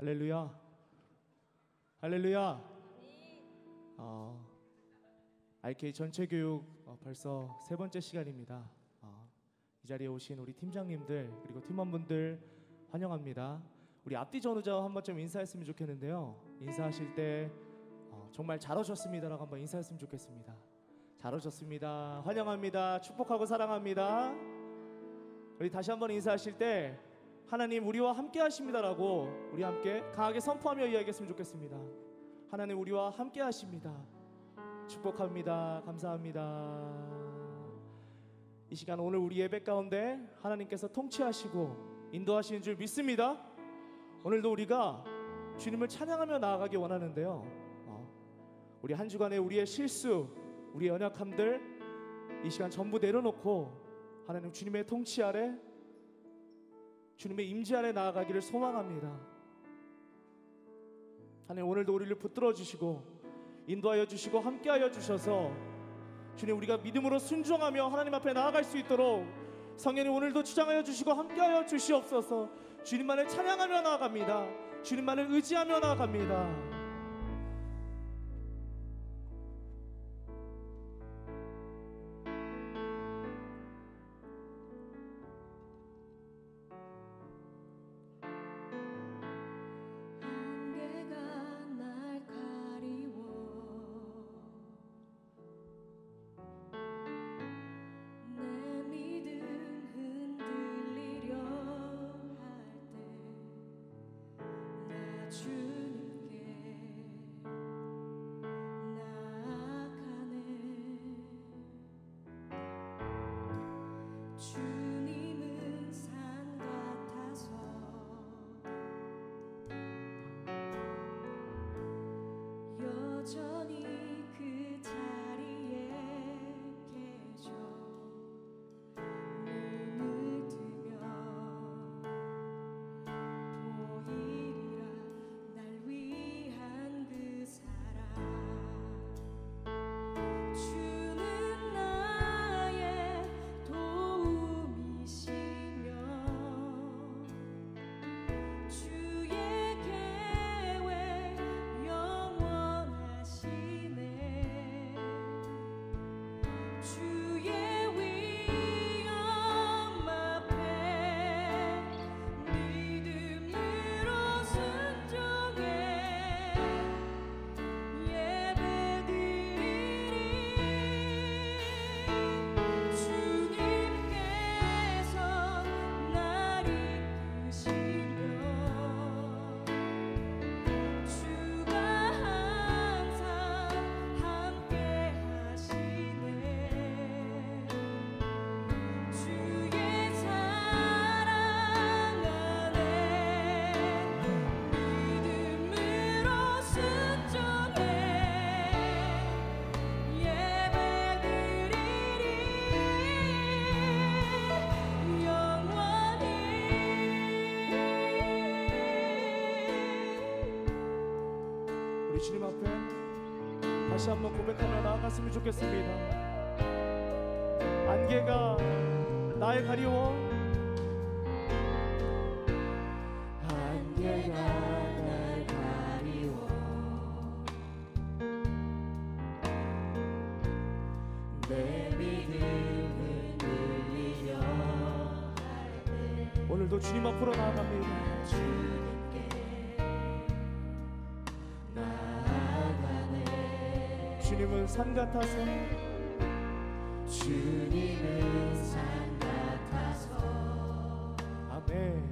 할렐루야. 할렐루야. RK 전체 교육 벌써 세 번째 시간입니다. 이 자리에 오신 우리 팀장님들 그리고 팀원분들 환영합니다. 우리 앞뒤 전우자 한 번쯤 인사했으면 좋겠는데요. 인사하실 때 정말 잘 오셨습니다라고 한번 인사했으면 좋겠습니다. 잘 오셨습니다. 환영합니다. 축복하고 사랑합니다. 우리 다시 한번 인사하실 때 하나님 우리와 함께 하십니다라고 우리 함께 강하게 선포하며 이야기했으면 좋겠습니다. 하나님 우리와 함께 하십니다. 축복합니다. 감사합니다. 이 시간 오늘 우리 예배 가운데 하나님께서 통치하시고 인도하시는 줄 믿습니다. 오늘도 우리가 주님을 찬양하며 나아가기 원하는데요. 우리 한 주간의 우리의 실수, 우리의 연약함들 이 시간 전부 내려놓고 하나님 주님의 통치 아래, 주님의 임재 아래 나아가기를 소망합니다. 하나님 오늘도 우리를 붙들어 주시고 인도하여 주시고 함께하여 주셔서 주님 우리가 믿음으로 순종하며 하나님 앞에 나아갈 수 있도록 성령님 오늘도 주장하여 주시고 함께하여 주시옵소서. 주님만을 찬양하며 나아갑니다. 주님만을 의지하며 나아갑니다. 주님은 산 같아서 여전히 그 자리에 계셔 눈을 뜨면 보이리라 날 위한 그 사랑. 주님 앞에 다시 한번 고백하며 나아갔으면 좋겠습니다. 안개가 나의 가리워, 안개가 날 가리워, 내 믿음을 늘리려 할 때 오늘도 주님 앞으로 나아갑니다. 주님은 산 같아서, 주님은 산 같아서, 아멘.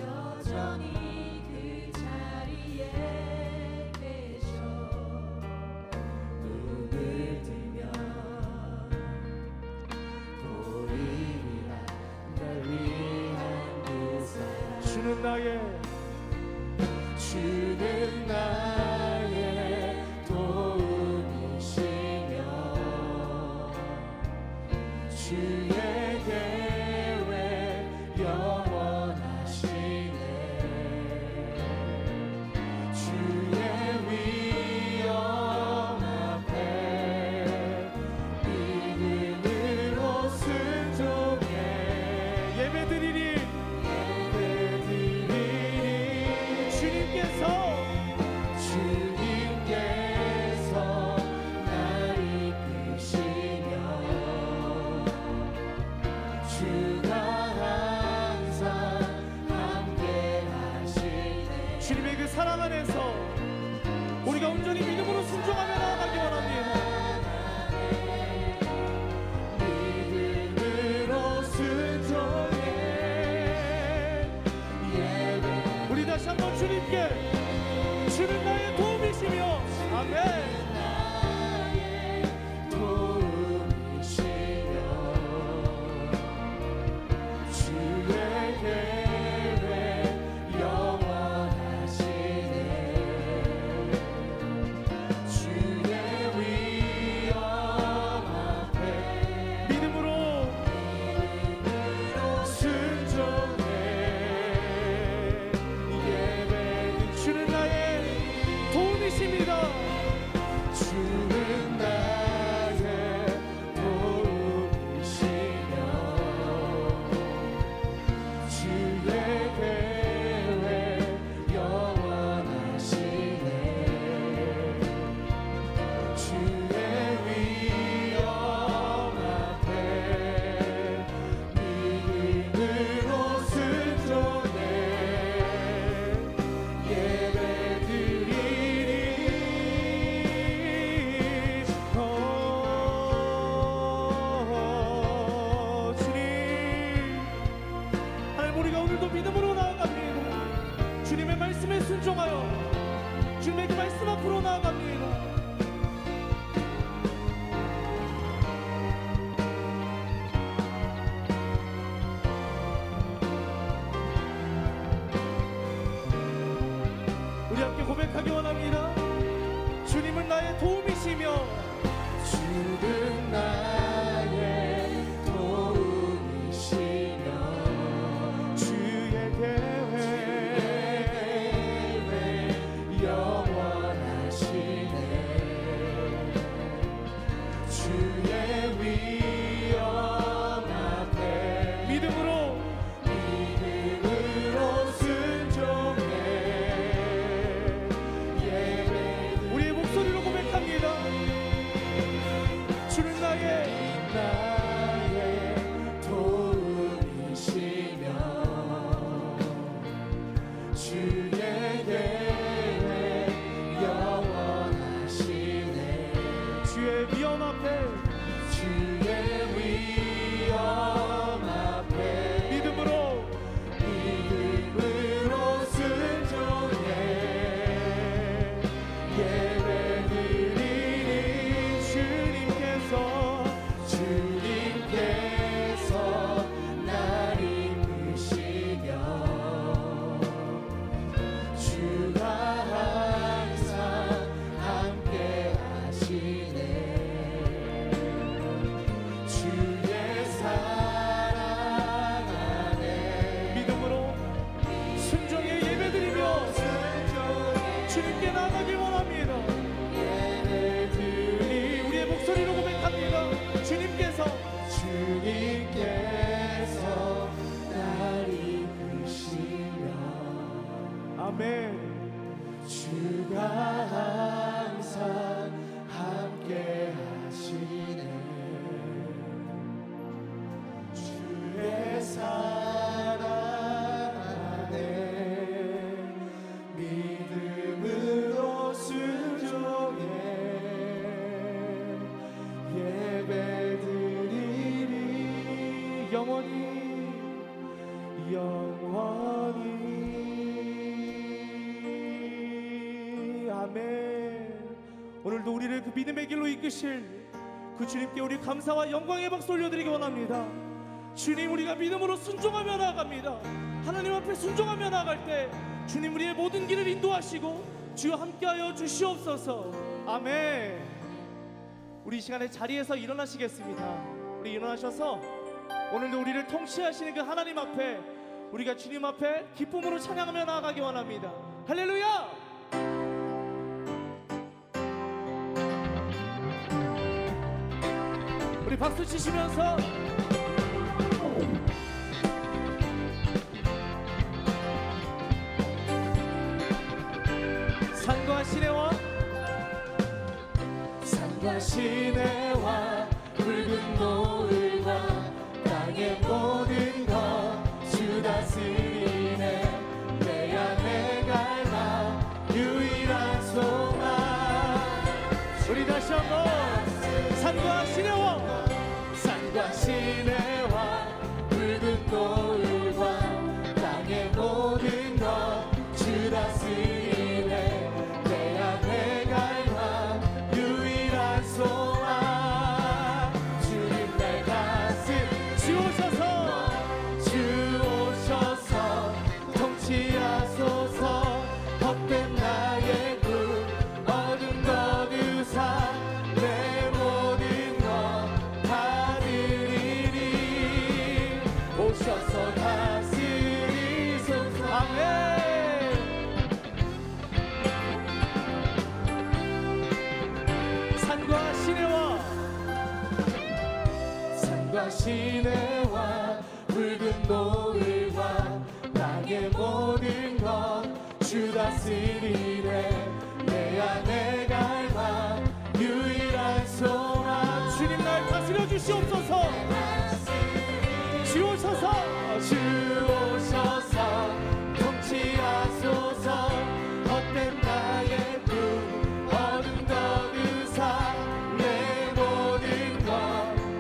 여전히 그 자리에 계셔 눈을 뜨면 보이리라 날 위한 그 사랑. 주는 나의 도움이시며 주의 계획 영원하시네. 주의 위엄 앞에 믿음으로 순종해 예배드리리. 오늘도 믿음으로 나아갑니다. 주님의 말씀에 순종하여 주님의 그 말씀 앞으로 나아갑니다. 우리 함께 고백하기 원합니다. 주님은 나의 도움이시며 주는 나의 도움이시며 주의 계획 영원하시네. 주의 위엄 앞에 믿음으로 순종해 우리의 목소리로 고백합니다. 주는 나의 도움이시며 주의 계획 영원하시네. 주의 위엄 앞에 주의 위엄 앞에 믿음으로 순종해 예배드리니 주님께서 날 이끄시며 주가 항상 함께 하시네. 주의 사랑 안에 믿음으로 순종에 예배드리며 주님께 나아가길 원합니다. 우리의 목소리로 고백합니다. 주님께서 날 이끄시며 아멘. 주가 항상 함께 하시네. 주의 사랑 안에 믿음으로 순종해 예배드리니 영원히 아멘. 오늘도 우리를 그 믿음의 길로 이끄실 그 주님께 우리 감사와 영광의 박수 올려드리기 원합니다. 주님, 우리가 믿음으로 순종하며 나아갑니다. 하나님 앞에 순종하며 나아갈 때 주님 우리의 모든 길을 인도하시고 주여 함께하여 주시옵소서. 아멘. 우리 이 시간에 자리에서 일어나시겠습니다. 우리 일어나셔서 오늘도 우리를 통치하시는 그 하나님 앞에 우리가 주님 앞에 기쁨으로 찬양하며 나아가기 원합니다. 할렐루야! 우리 박수 치시면서 산과 시내와 붉은 노을과 땅의 모든 것 주 다스리네. 내 안에 갈망 유일한 소망. 우리 다시 한번 산과 시내와 붉은 노을과 땅의 모든 것 주 다스리네. 내 안에 갈망 유일한 소망. 주님 내 가슴 주오셔서 통치하소서. 헛된 나의 꿈 어둠 거두사 내 모든 것 다 드리리. 오셔서 다스리소서. 아멘. 산과 시내와 붉은 노을과 땅의 모든 것 주 다스리네. 내 안에 갈망 유일한 소망. 주님 날 다스려 주시옵소서. 주오셔서 통치하소서. 헛된 나의 꿈 어둠 거두사 내 모든 것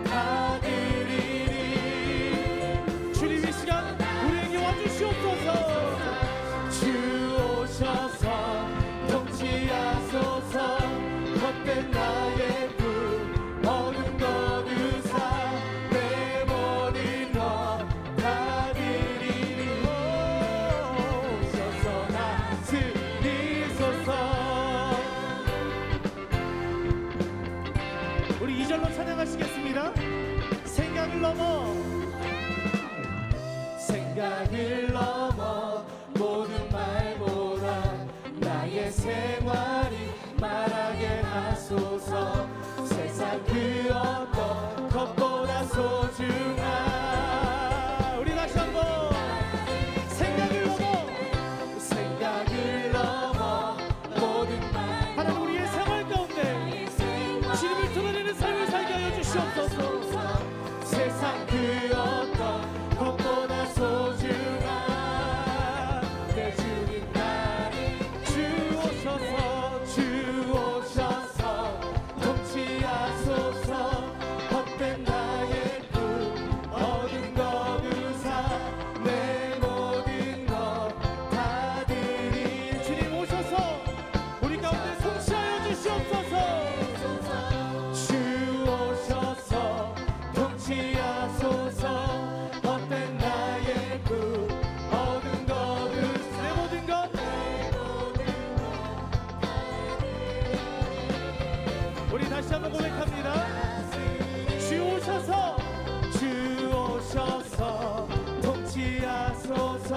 다 드리리. 주님 이 시간 우리에게 와주시옵소서. 생활이 말하게 하소서. 세상 그 어떤 것보다 소중한 우리 다시 한번 생각을 넘어 모든 하나님 우리의 생활 가운데 주님을 드러내는 삶을 살게 하여 주시옵소서. 세상 그 어떤 것보다 소중한 내 주님 나를 주 오셔서 통치하소서. 헛된 나의 꿈 어둠 거두사 내 모든 것 다 드리. 주님 오셔서 우리 가운데 통치하여 주시옵소서. 주 오셔서 통치하소서. 헛된 나의 꿈 어둠 거두사 내 모든 것 우리 다시 한번 고백합니다. 주 오셔서 통치하소서.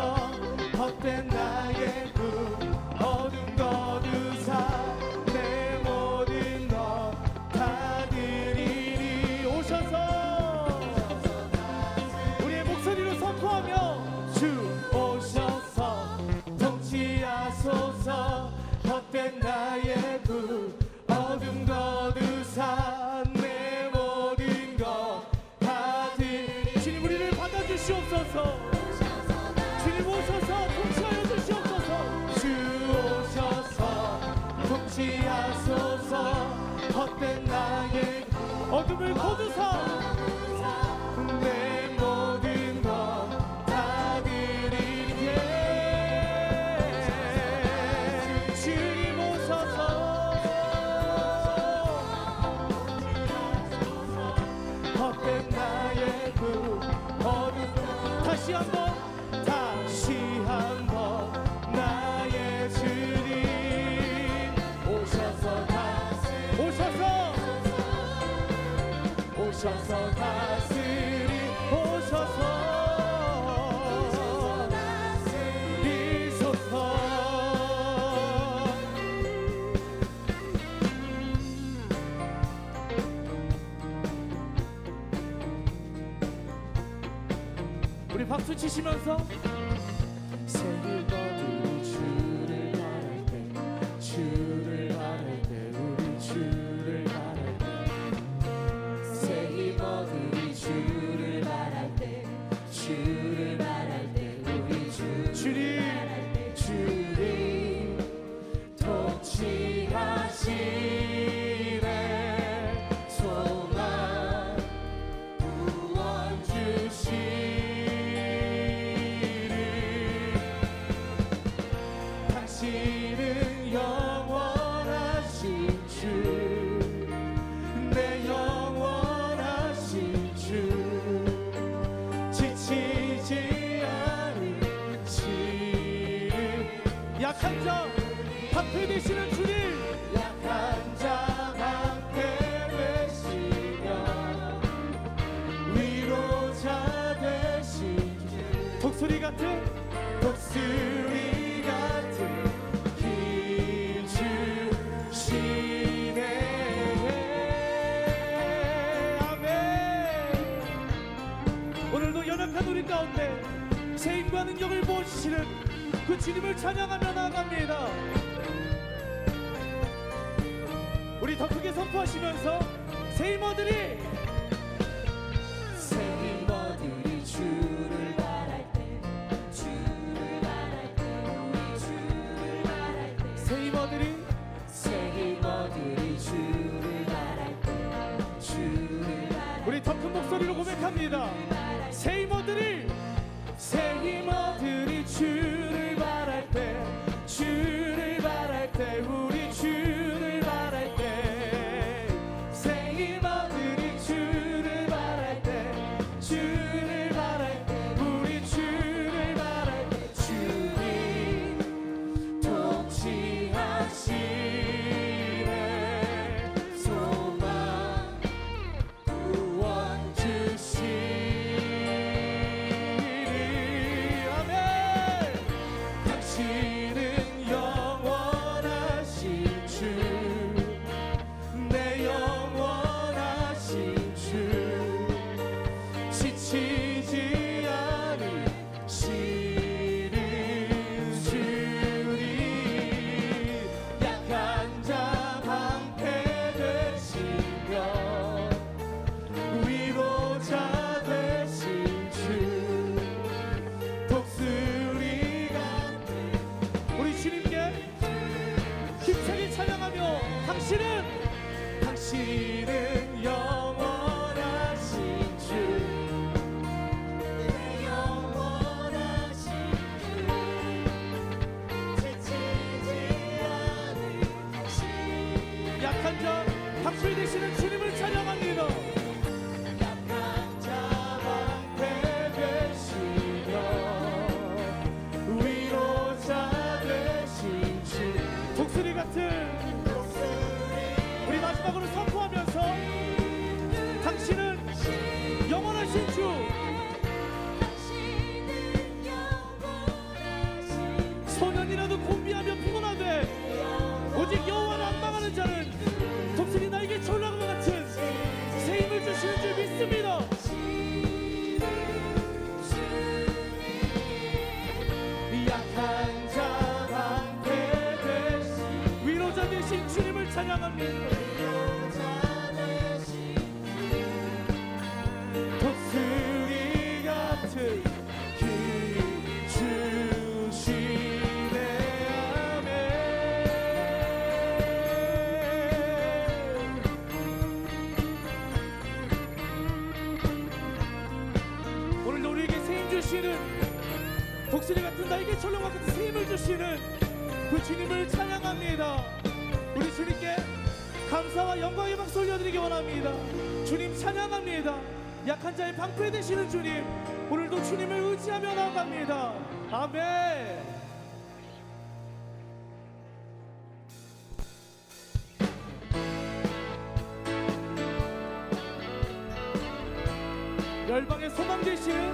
헛된 나의 꿈 어둠 거두사 내 모든 것 다 드리리. 오셔서 우리의 목소리로 선포하며 주 오셔서 통치하소서. 헛된 나의 꿈 어둠 거두사 내 모든 것 다 드리리. 주님 우리를 받아주시옵소서. 주님 오셔서 통치하여 주시옵소서. 주 오셔서 통치하소서. 헛된 나의 어둠을 거두사 내 모든 것 다 드리게. 주님 오셔서 헛된 나의 꿈 어둠 다시 한번 나의 주님 오셔서 다스리. 오셔서 다스리소서. 우리 박수 치시면서 세일버들이 주를 바랄 때 우리 주를 바랄 때. 세일버들이 주를 바랄 때 우리 주님 통치하시네. 소망 구원 주시리. 당신은 영원하신 주, 내 영원하신 주. 지치지 않으시. 약한 자 방패 되시는 주님 약한 자 방패 되시며 위로자 되신 주. 독수리 같은 독수리 같은 힘 주시네. 아멘. 오늘도 연약한 우리 가운데 새 힘과 능력을 부어주시는 그 주님을 찬양하며 나아갑니다. 우리 더 크게 선포하시면서 새 힘어들이 주를 바랄 때 우리 주를 바랄 때. 새 힘어들이 주를 바랄 때 우리 더 큰 목소리로 고백합니다. 새 힘어들이 주를 바랄 때 우리 주를 바랄 때. 새 힘어들이 위로자 되신 독수리 같은 길 주시네. 아멘. 오늘 우리에게 새 힘 주시는, 독수리 같은 나에게 천령과 같은 새 힘을 주시는 그 주님을 찬양합니다. 우리 주님께 감사와 영광의 박수 올려드리기 원합니다. 주님 찬양합니다. 약한 자의 방패 되시는 주님, 오늘도 주님을 의지하며 나아갑니다. 아멘. 열방의 소망 되시는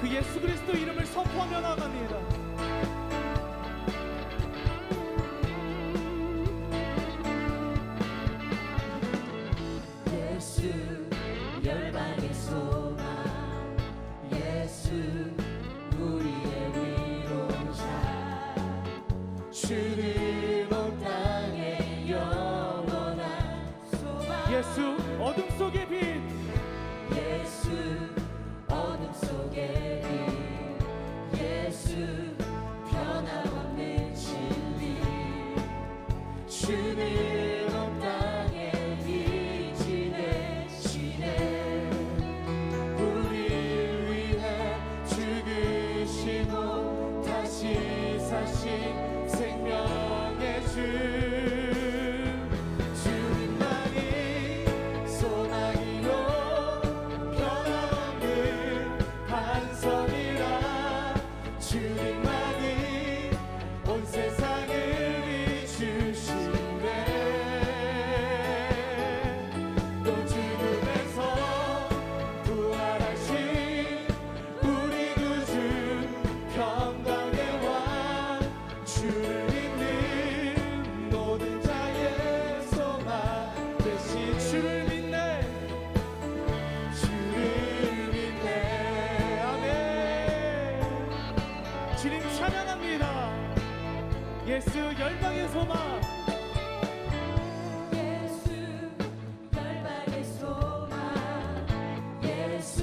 그 예수 그리스도 이름을 선포하며 나아갑니다. 예수 열방의 소망 예수 우리의 위로자 주는 온 땅의 영원한 소망 예수 어둠 속의 빛 예수 어둠 속의 빛 예수 변함없는 진리 주는 온 땅의 빛이 되시네 우리를 위해 죽으시고 다시 사신 생명의 주 주님만이 소망이요 변함없는 반석이라 주님만이 온 세상을 비추시네 또 죽음에서 부활하신 우리 구주 평강의 왕 주를 믿는 모든 자의 소망 되신 주를 믿네 주를 믿네 아멘. 주님 찬양합니다. 예수 열방의 소망 예수 열방의 소망 예수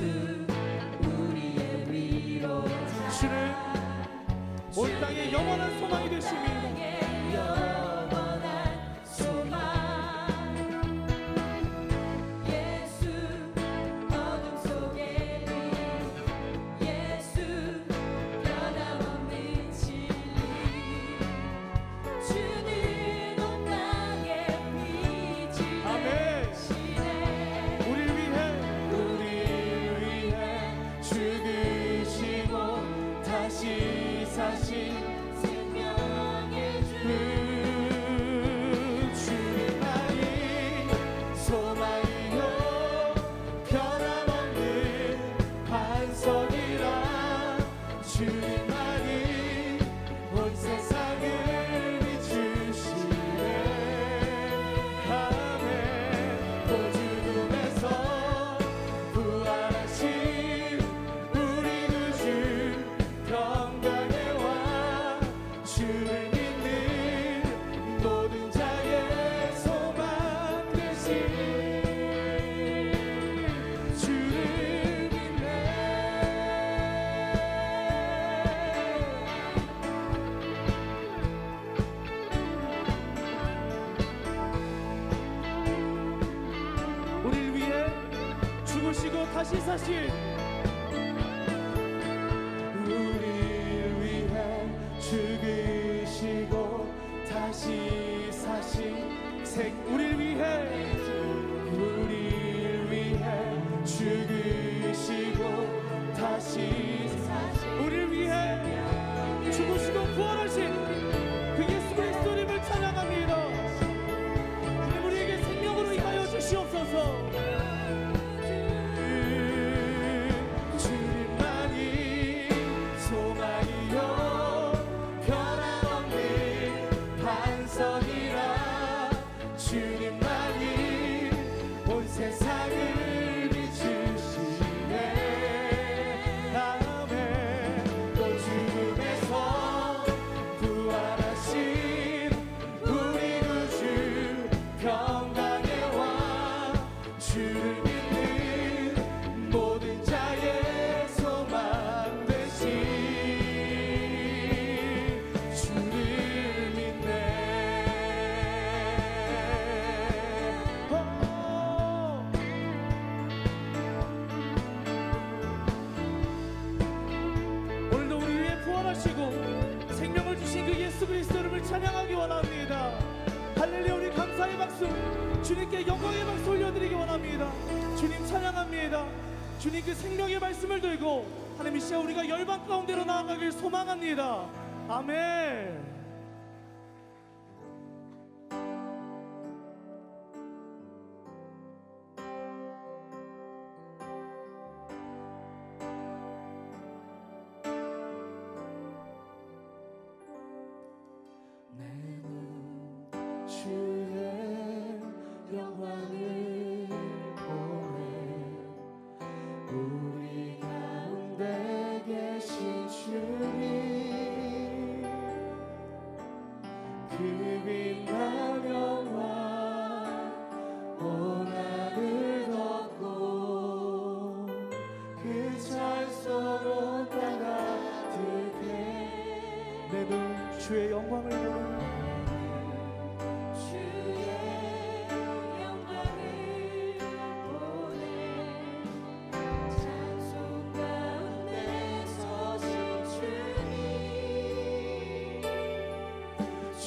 우리의 위로자 주는 온 땅의 영원한 소망이 되십니다. 영원한 소망 예수 어둠 속의 빛 예수 변함없는 진리 주는 온 땅의 빛이 아멘. 되시네 우리를 위해 죽으시고 다시 사신 생명의 주 주님만이 소망이요 변함없는 반석이라 주님만이 온 세상을 비추시네 아멘 또 죽음에서 부활하신 우리 구주 평강의 왕 주를 믿는 모든 자의 소망 되신 주를 믿네 우리를 위해 죽으시고 다시 사신 우리를 위해 죽으시고 다시 사신 우리를 위해 우리를 위해 죽으시고 다시 사신 우리를 위해 죽으시고 부활하신 그 예수 그리스도 이름을 찬양합니다. 주님 우리에게 생명으로 임하여 주시옵소서. 예수 그리스도 이름을 찬양하기 원합니다. 할렐루야. 우리 감사의 박수, 주님께 영광의 박수 올려드리기 원합니다. 주님 찬양합니다. 주님 그 생명의 말씀을 들고 하나님 이 시간 우리가 열방 가운데로 나아가길 소망합니다. 아멘. 주의 영광을 보내 우리 가운데 계신 주님 그 빛난 영광 온 하늘 덮고 그 찬송으로 따가득해 내 눈 주의 영광을 보내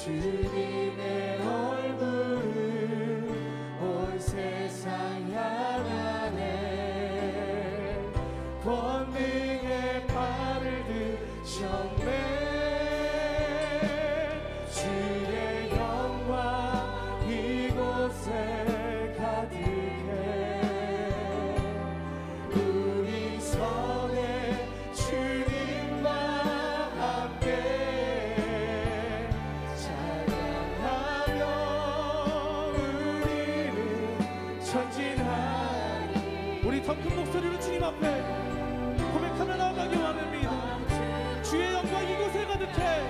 주님의 얼굴을 온 세상 향하네 권능의 팔을 드셨네 주의 영광 이곳에 가득해 우리 선에 주님과 함께 우리 더 큰 목소리로 주님 앞에 고백하며 나아가기 원합니다. 주의 영광 이곳에 가득해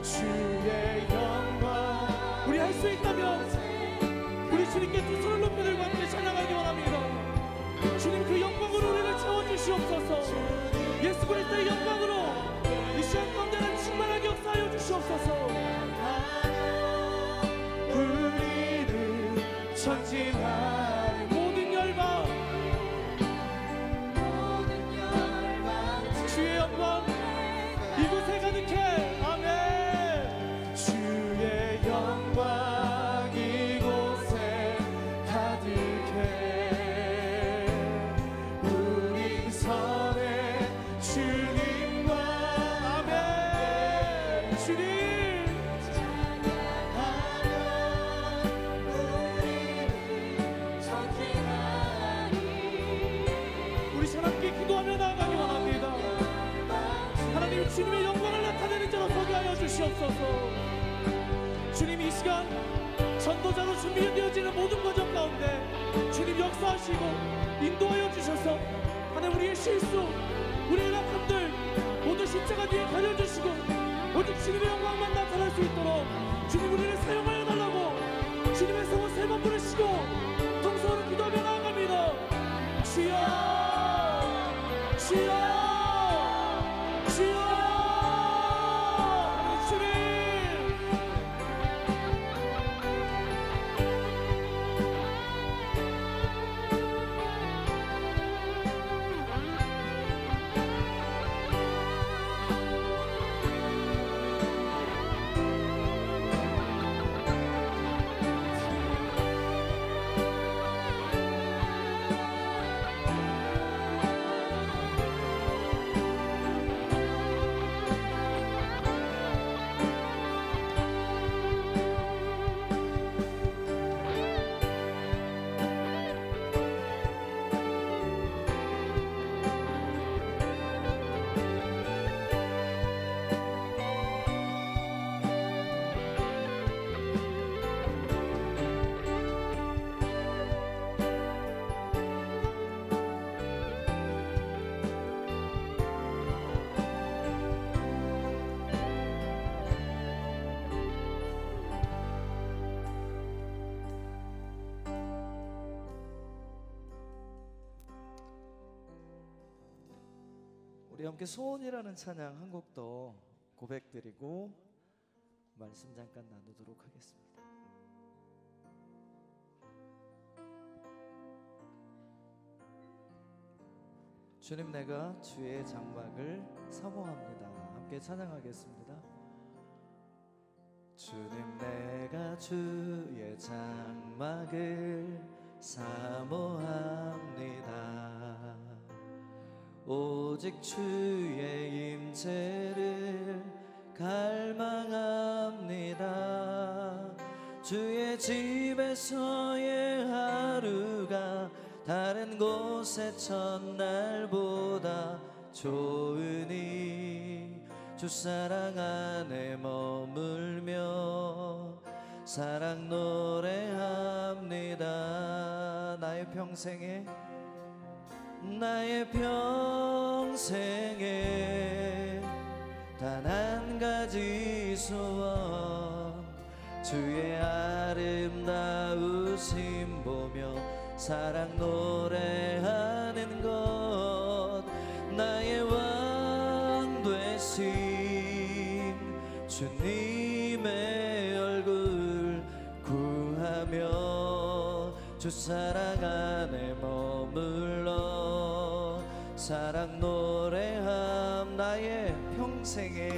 주의 영광 우리 할 수 있다면 우리 주님께 두 손을 높이 들고 함께 찬양하기 원합니다. 주님 그 영광으로 우리를 채워주시옵소서. 예수 그리스도의 영광으로 이 시간 가운데를 충만하게 역사하여 주시옵소서. 우리는 전진하리 모든 열방 주의 영광 이곳에 가득해 아멘. 주의 영광 이곳에 가득해 우리 선에 주님과 아멘. 주님 기도하며 나아가기 원합니다. 하나님 주님의 영광을 나타내는 자로 서게 하여 주시옵소서. 주님 이 시간 전도자로 준비되어지는 모든 과정 가운데 주님 역사하시고 인도하여 주셔서 하나님 우리의 실수 우리의 약함들 모두 십자가 뒤에 가려주시고 오직 주님의 영광만 나타날 수 있도록 주님 우리를 사용하여 달라고 주님의 성을 세 번 부르시고 통성으로 기도하며 나아갑니다. 주여 주여 주여 주님 우리 함께 소원이라는 찬양 한 곡 더 고백드리고 말씀 잠깐 나누도록 하겠습니다. 주님 내가 주의 장막을 사모합니다. 함께 함께 찬양하겠습니다. 주님 내가 주의 장막을 사모합니다. 오직 주의 임재를 갈망합니다. 주의 집에서의 하루가 다른 곳의 첫날보다 좋으니 주 사랑 안에 머물며 사랑 노래합니다. 나의 평생에 단 한 가지 소원 주의 아름다우심 보며 사랑 노래하는 것 나의 왕 되신 주님의 얼굴 구하며 주 사랑 안에 머물러 사랑 노래함. 나의 평생에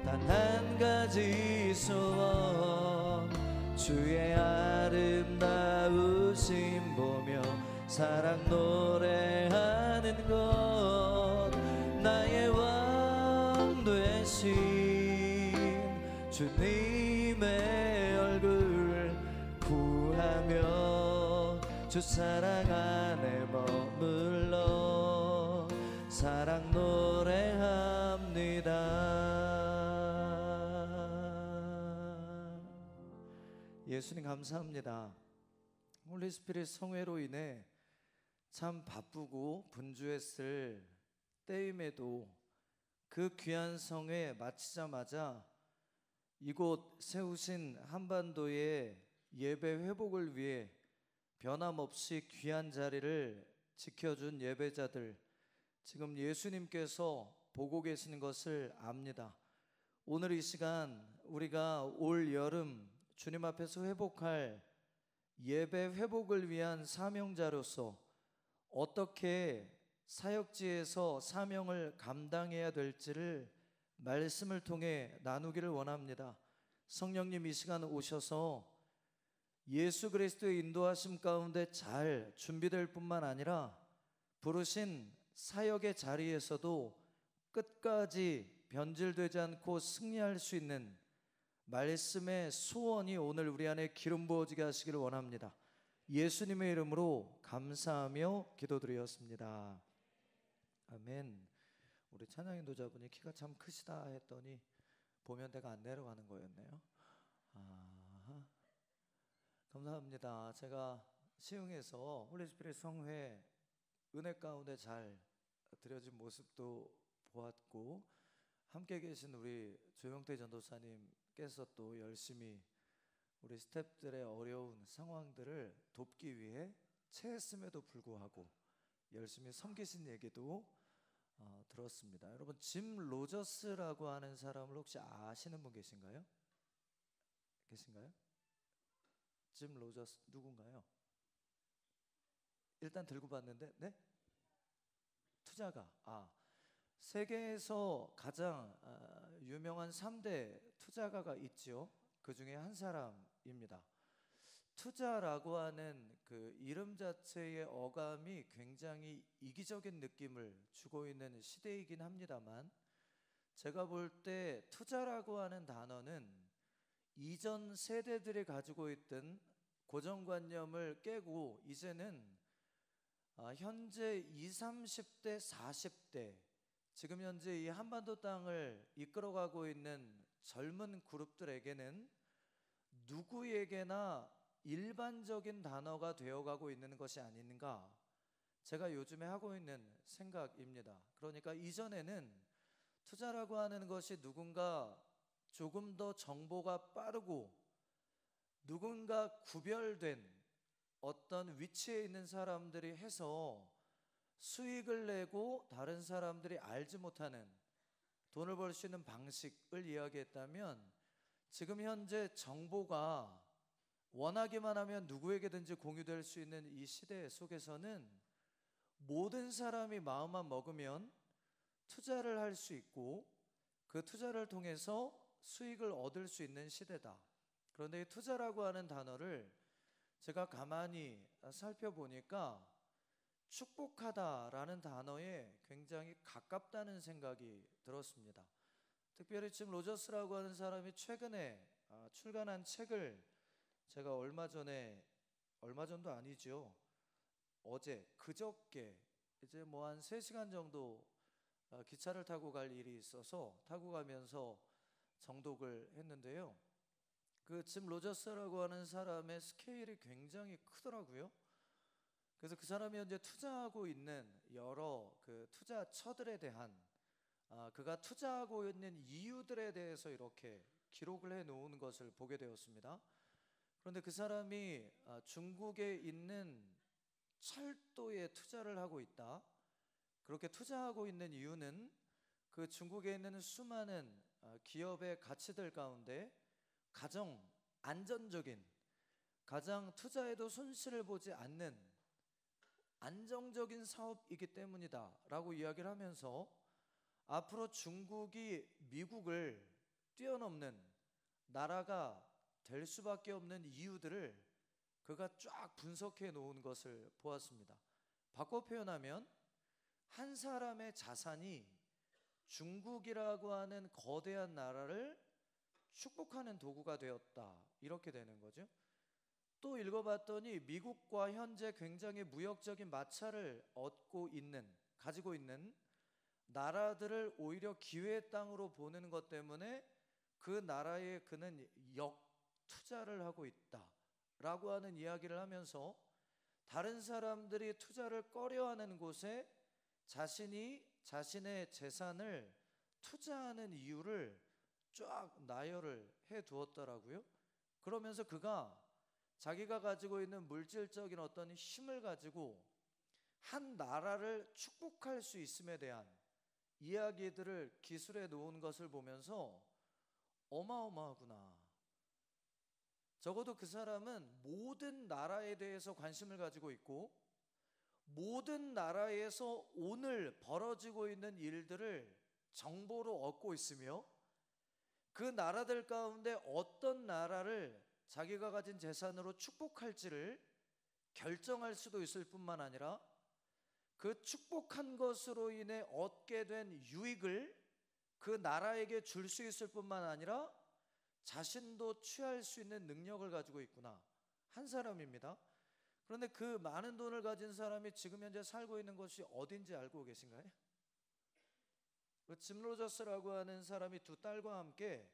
단 한 가지 소원 주의 아름다우심 보며 사랑 노래하는 것 나의 왕 되신 주님의 얼굴 구하며 주 사랑 안에 머물러 사랑 노래합니다. 예수님 감사합니다. 홀리 스피릿 성회로 인해 참 바쁘고 분주했을 때임에도 그 귀한 성회 마치자마자 이곳 세우신 한반도의 예배 회복을 위해 변함없이 귀한 자리를 지켜준 예배자들, 지금 예수님께서 보고 계시는 것을 압니다. 오늘 이 시간 우리가 올 여름 주님 앞에서 회복할 예배 회복을 위한 사명자로서 어떻게 사역지에서 사명을 감당해야 될지를 말씀을 통해 나누기를 원합니다. 성령님 이 시간 오셔서 예수 그리스도의 인도하심 가운데 잘 준비될 뿐만 아니라 부르신 사역의 자리에서도 끝까지 변질되지 않고 승리할 수 있는 말씀의 소원이 오늘 우리 안에 기름 부어지게 하시기를 원합니다. 예수님의 이름으로 감사하며 기도드렸습니다. 아멘. 우리 찬양 인도자분이 키가 참 크시다 했더니 보면 내가 안 내려가는 거였네요. 감사합니다. 제가 시흥에서 홀리스피릿 성회 은혜 가운데 잘 드려진 모습도 보았고 함께 계신 우리 조영태 전도사님께서 또 열심히 우리 스태프들의 어려운 상황들을 돕기 위해 체했음에도 불구하고 열심히 섬기신 얘기도 들었습니다. 여러분 짐 로저스라고 하는 사람을 혹시 아시는 분 계신가요? 짐 로저스 누군가요? 일단 들고 봤는데 네? 투자가 세계에서 가장 유명한 3대 투자가가 있지요. 그 중에 한 사람입니다. 투자라고 하는 그 이름 자체의 어감이 굉장히 이기적인 느낌을 주고 있는 시대이긴 합니다만 제가 볼 때 투자라고 하는 단어는 이전 세대들이 가지고 있던 고정관념을 깨고 이제는 현재 20, 30대, 40대 지금 현재 이 한반도 땅을 이끌어가고 있는 젊은 그룹들에게는 누구에게나 일반적인 단어가 되어가고 있는 것이 아닌가 제가 요즘에 하고 있는 생각입니다. 그러니까 이전에는 투자라고 하는 것이 누군가 조금 더 정보가 빠르고 누군가 구별된 어떤 위치에 있는 사람들이 해서 수익을 내고 다른 사람들이 알지 못하는 돈을 벌 수 있는 방식을 이야기했다면 지금 현재 정보가 원하기만 하면 누구에게든지 공유될 수 있는 이 시대 속에서는 모든 사람이 마음만 먹으면 투자를 할 수 있고 그 투자를 통해서 수익을 얻을 수 있는 시대다. 그런데 이 투자라고 하는 단어를 제가 가만히 살펴보니까 축복하다라는 단어에 굉장히 가깝다는 생각이 들었습니다. 특별히 지금 로저스라고 하는 사람이 최근에 출간한 책을 제가 얼마 전도 아니죠. 어제 그저께 이제 뭐 한 3시간 정도 기차를 타고 갈 일이 있어서 타고 가면서 정독을 했는데요. 그 짐 로저스라고 하는 사람의 스케일이 굉장히 크더라고요. 그래서 그 사람이 현재 투자하고 있는 여러 그 투자처들에 대한 그가 투자하고 있는 이유들에 대해서 이렇게 기록을 해 놓은 것을 보게 되었습니다. 그런데 그 사람이 중국에 있는 철도에 투자를 하고 있다. 그렇게 투자하고 있는 이유는 그 중국에 있는 수많은 기업의 가치들 가운데 가장 안전적인, 가장 투자에도 손실을 보지 않는 안정적인 사업이기 때문이다 라고 이야기를 하면서 앞으로 중국이 미국을 뛰어넘는 나라가 될 수밖에 없는 이유들을 그가 쫙 분석해 놓은 것을 보았습니다. 바꿔 표현하면 한 사람의 자산이 중국이라고 하는 거대한 나라를 축복하는 도구가 되었다, 이렇게 되는 거죠. 또 읽어봤더니 미국과 현재 굉장히 무역적인 마찰을 가지고 있는 나라들을 오히려 기회의 땅으로 보는 것 때문에 그 나라에 그는 역투자를 하고 있다라고 하는 이야기를 하면서 다른 사람들이 투자를 꺼려하는 곳에 자신이 자신의 재산을 투자하는 이유를 쫙 나열을 해 두었더라고요. 그러면서 그가 자기가 가지고 있는 물질적인 어떤 힘을 가지고 한 나라를 축복할 수 있음에 대한 이야기들을 기술해 놓은 것을 보면서 어마어마하구나. 적어도 그 사람은 모든 나라에 대해서 관심을 가지고 있고 모든 나라에서 오늘 벌어지고 있는 일들을 정보로 얻고 있으며 그 나라들 가운데 어떤 나라를 자기가 가진 재산으로 축복할지를 결정할 수도 있을 뿐만 아니라 그 축복한 것으로 인해 얻게 된 유익을 그 나라에게 줄 수 있을 뿐만 아니라 자신도 취할 수 있는 능력을 가지고 있구나. 한 사람입니다. 그런데 그 많은 돈을 가진 사람이 지금 현재 살고 있는 곳이 어딘지 알고 계신가요? 그 짐 로저스라고 하는 사람이 두 딸과 함께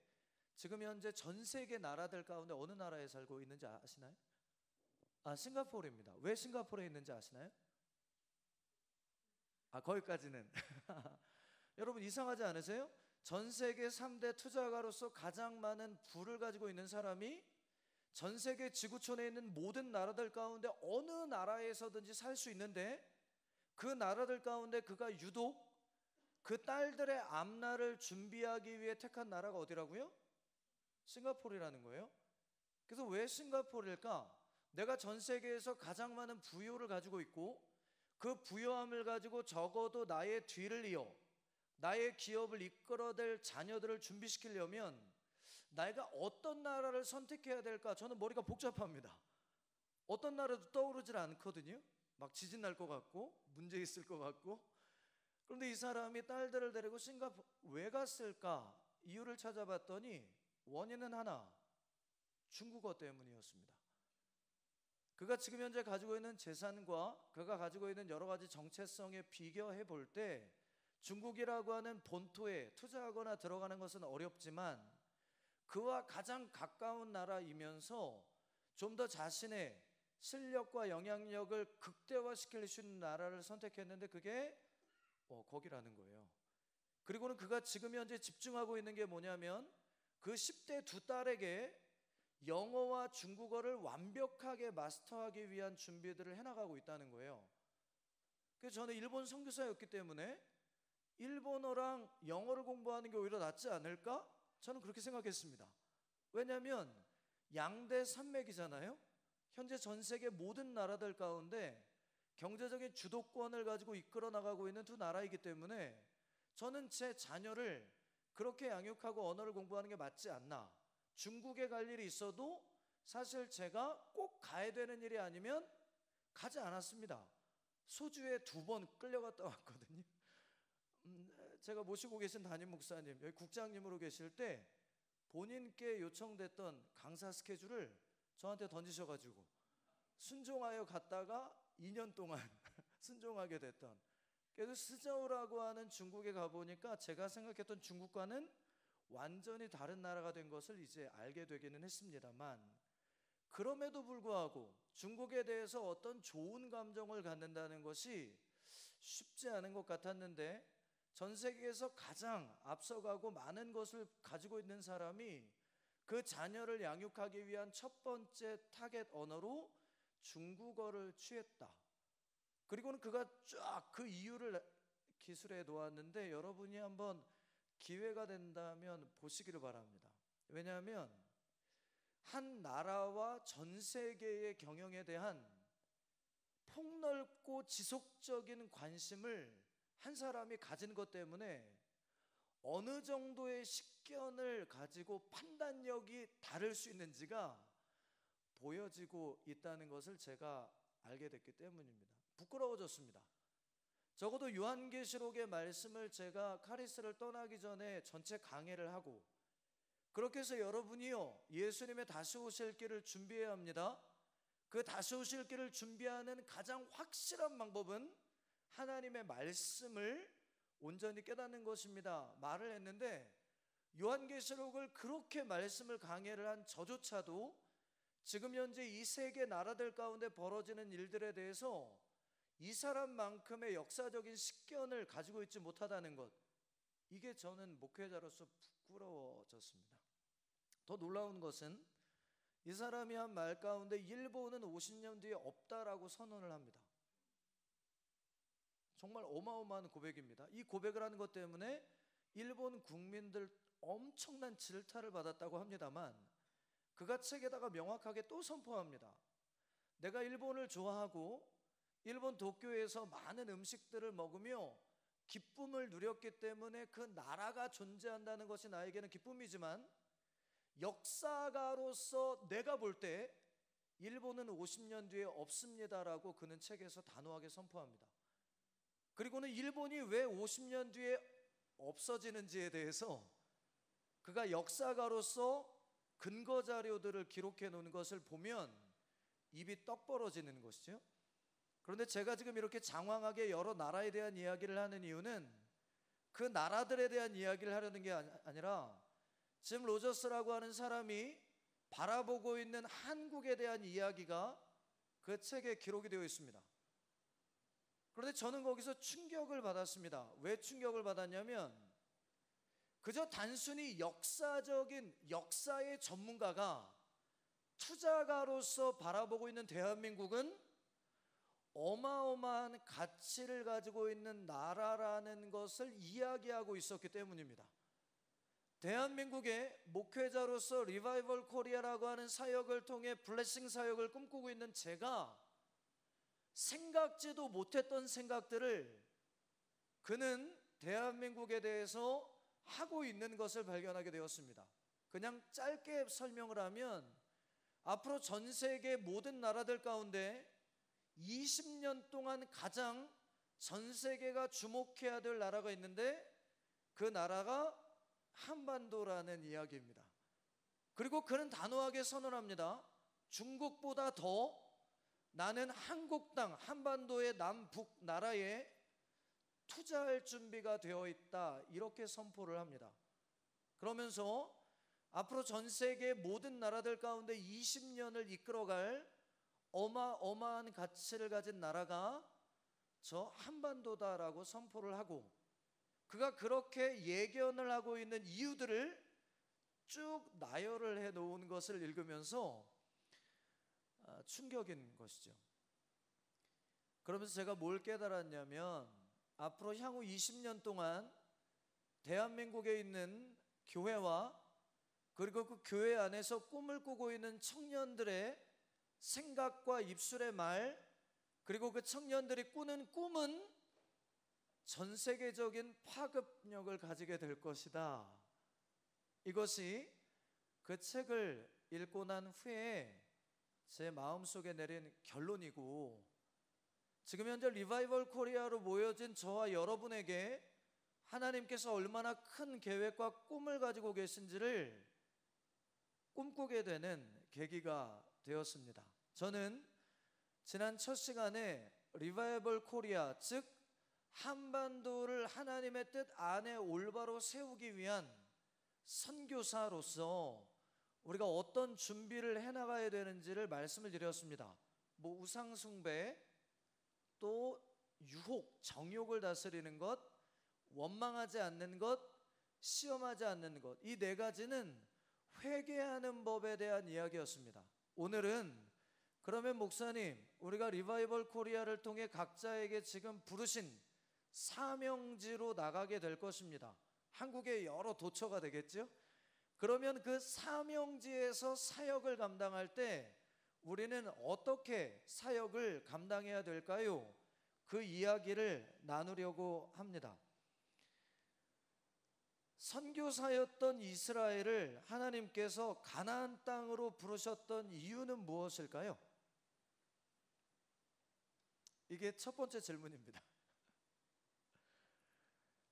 지금 현재 전 세계 나라들 가운데 어느 나라에 살고 있는지 아시나요? 싱가포르입니다. 왜 싱가포르에 있는지 아시나요? 거기까지는 여러분 이상하지 않으세요? 전 세계 3대 투자가로서 가장 많은 부를 가지고 있는 사람이 전 세계 지구촌에 있는 모든 나라들 가운데 어느 나라에서든지 살 수 있는데 그 나라들 가운데 그가 유독 그 딸들의 앞날을 준비하기 위해 택한 나라가 어디라고요? 싱가포르라는 거예요. 그래서 왜 싱가포르일까? 내가 전 세계에서 가장 많은 부요를 가지고 있고 그 부요함을 가지고 적어도 나의 뒤를 이어 나의 기업을 이끌어낼 자녀들을 준비시키려면 내가 어떤 나라를 선택해야 될까? 저는 머리가 복잡합니다. 어떤 나라도 떠오르질 않거든요. 막 지진 날 것 같고 문제 있을 것 같고. 그런데 이 사람이 딸들을 데리고 싱가포르 왜 갔을까? 이유를 찾아봤더니 원인은 하나, 중국어 때문이었습니다. 그가 지금 현재 가지고 있는 재산과 그가 가지고 있는 여러 가지 정체성에 비교해 볼 때 중국이라고 하는 본토에 투자하거나 들어가는 것은 어렵지만 그와 가장 가까운 나라이면서 좀 더 자신의 실력과 영향력을 극대화시킬 수 있는 나라를 선택했는데 그게 거기라는 거예요. 그리고는 그가 지금 현재 집중하고 있는 게 뭐냐면 그 10대 두 딸에게 영어와 중국어를 완벽하게 마스터하기 위한 준비들을 해나가고 있다는 거예요. 그래서 저는 일본 선교사였기 때문에 일본어랑 영어를 공부하는 게 오히려 낫지 않을까? 저는 그렇게 생각했습니다. 왜냐하면 양대 산맥이잖아요. 현재 전 세계 모든 나라들 가운데 경제적인 주도권을 가지고 이끌어 나가고 있는 두 나라이기 때문에 저는 제 자녀를 그렇게 양육하고 언어를 공부하는 게 맞지 않나. 중국에 갈 일이 있어도 사실 제가 꼭 가야 되는 일이 아니면 가지 않았습니다. 소주에 2번 끌려갔다 왔거든요. 제가 모시고 계신 담임 목사님, 여기 국장님으로 계실 때 본인께 요청됐던 강사 스케줄을 저한테 던지셔가지고 순종하여 갔다가 2년 동안 순종하게 됐던. 그래서 스저우라고 하는 중국에 가보니까 제가 생각했던 중국과는 완전히 다른 나라가 된 것을 이제 알게 되기는 했습니다만, 그럼에도 불구하고 중국에 대해서 어떤 좋은 감정을 갖는다는 것이 쉽지 않은 것 같았는데, 전 세계에서 가장 앞서가고 많은 것을 가지고 있는 사람이 그 자녀를 양육하기 위한 첫 번째 타겟 언어로 중국어를 취했다. 그리고는 그가 쫙 그 이유를 기술해 놓았는데, 여러분이 한번 기회가 된다면 보시기를 바랍니다. 왜냐하면 한 나라와 전 세계의 경영에 대한 폭넓고 지속적인 관심을 한 사람이 가진 것 때문에 어느 정도의 식견을 가지고 판단력이 다를 수 있는지가 보여지고 있다는 것을 제가 알게 됐기 때문입니다. 부끄러워졌습니다. 적어도 요한계시록의 말씀을 제가 카리스를 떠나기 전에 전체 강해를 하고, 그렇게 해서 여러분이요, 예수님의 다시 오실 길을 준비해야 합니다. 그 다시 오실 길을 준비하는 가장 확실한 방법은 하나님의 말씀을 온전히 깨닫는 것입니다. 말을 했는데, 요한계시록을 그렇게 말씀을 강해를 한 저조차도 지금 현재 이 세계 나라들 가운데 벌어지는 일들에 대해서 이 사람만큼의 역사적인 식견을 가지고 있지 못하다는 것, 이게 저는 목회자로서 부끄러워졌습니다. 더 놀라운 것은 이 사람이 한 말 가운데 일본은 50년 뒤에 없다라고 선언을 합니다. 정말 어마어마한 고백입니다. 이 고백을 하는 것 때문에 일본 국민들 엄청난 질타를 받았다고 합니다만, 그가 책에다가 명확하게 또 선포합니다. 내가 일본을 좋아하고 일본 도쿄에서 많은 음식들을 먹으며 기쁨을 누렸기 때문에 그 나라가 존재한다는 것이 나에게는 기쁨이지만, 역사가로서 내가 볼 때 일본은 50년 뒤에 없습니다라고 그는 책에서 단호하게 선포합니다. 그리고는 일본이 왜 50년 뒤에 없어지는지에 대해서 그가 역사가로서 근거 자료들을 기록해 놓은 것을 보면 입이 떡 벌어지는 것이죠. 그런데 제가 지금 이렇게 장황하게 여러 나라에 대한 이야기를 하는 이유는 그 나라들에 대한 이야기를 하려는 게 아니라 짐 로저스라고 하는 사람이 바라보고 있는 한국에 대한 이야기가 그 책에 기록이 되어 있습니다. 그런데 저는 거기서 충격을 받았습니다. 왜 충격을 받았냐면, 그저 단순히 역사의 전문가가 투자가로서 바라보고 있는 대한민국은 어마어마한 가치를 가지고 있는 나라라는 것을 이야기하고 있었기 때문입니다. 대한민국의 목회자로서 리바이벌 코리아라고 하는 사역을 통해 블레싱 사역을 꿈꾸고 있는 제가 생각지도 못했던 생각들을 그는 대한민국에 대해서 하고 있는 것을 발견하게 되었습니다. 그냥 짧게 설명을 하면, 앞으로 전 세계 모든 나라들 가운데 20년 동안 가장 전 세계가 주목해야 될 나라가 있는데, 그 나라가 한반도라는 이야기입니다. 그리고 그는 단호하게 선언합니다. 중국보다 더 나는 한국 땅, 한반도의 남북 나라에 투자할 준비가 되어 있다, 이렇게 선포를 합니다. 그러면서 앞으로 전 세계 모든 나라들 가운데 20년을 이끌어갈 어마어마한 가치를 가진 나라가 저 한반도다라고 선포를 하고, 그가 그렇게 예견을 하고 있는 이유들을 쭉 나열을 해 놓은 것을 읽으면서 충격인 것이죠. 그러면서 제가 뭘 깨달았냐면, 앞으로 향후 20년 동안 대한민국에 있는 교회와 그리고 그 교회 안에서 꿈을 꾸고 있는 청년들의 생각과 입술의 말, 그리고 그 청년들이 꾸는 꿈은 전 세계적인 파급력을 가지게 될 것이다. 이것이 그 책을 읽고 난 후에 제 마음속에 내린 결론이고, 지금 현재 리바이벌 코리아로 모여진 저와 여러분에게 하나님께서 얼마나 큰 계획과 꿈을 가지고 계신지를 꿈꾸게 되는 계기가 되었습니다. 저는 지난 첫 시간에 리바이벌 코리아, 즉 한반도를 하나님의 뜻 안에 올바로 세우기 위한 선교사로서 우리가 어떤 준비를 해나가야 되는지를 말씀을 드렸습니다. 우상 숭배, 또 유혹, 정욕을 다스리는 것, 원망하지 않는 것, 시험하지 않는 것, 이 네 가지는 회개하는 법에 대한 이야기였습니다. 오늘은 그러면 목사님, 우리가 리바이벌 코리아를 통해 각자에게 지금 부르신 사명지로 나가게 될 것입니다. 한국의 여러 도처가 되겠죠? 그러면 그 사명지에서 사역을 감당할 때 우리는 어떻게 사역을 감당해야 될까요? 그 이야기를 나누려고 합니다. 선교사였던 이스라엘을 하나님께서 가나안 땅으로 부르셨던 이유는 무엇일까요? 이게 첫 번째 질문입니다.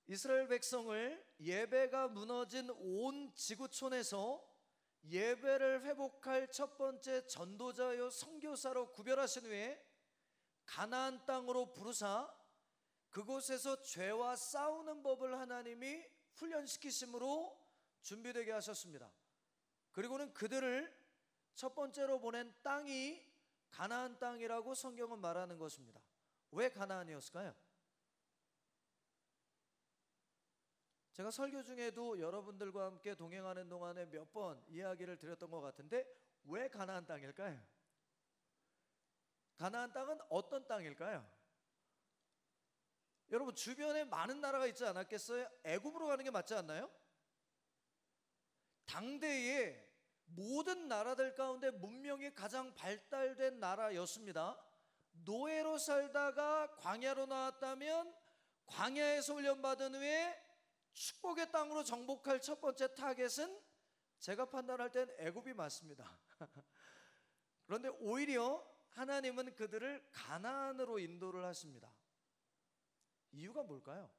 이스라엘 백성을 예배가 무너진 온 지구촌에서 예배를 회복할 첫 번째 전도자요 선교사로 구별하신 후에 가나안 땅으로 부르사 그곳에서 죄와 싸우는 법을 하나님이 훈련시키심으로 준비되게 하셨습니다. 그리고는 그들을 첫 번째로 보낸 땅이 가나안 땅이라고 성경은 말하는 것입니다. 왜 가나안이었을까요? 제가 설교 중에도 여러분들과 함께 동행하는 동안에 몇 번 이야기를 드렸던 것 같은데, 왜 가나안 땅일까요? 가나안 땅은 어떤 땅일까요? 여러분, 주변에 많은 나라가 있지 않았겠어요? 애굽으로 가는 게 맞지 않나요? 당대의 모든 나라들 가운데 문명이 가장 발달된 나라였습니다. 노예로 살다가 광야로 나왔다면 광야에서 훈련받은 후에 축복의 땅으로 정복할 첫 번째 타겟은 제가 판단할 땐 애굽이 맞습니다. 그런데 오히려 하나님은 그들을 가나안으로 인도를 하십니다. 이유가 뭘까요?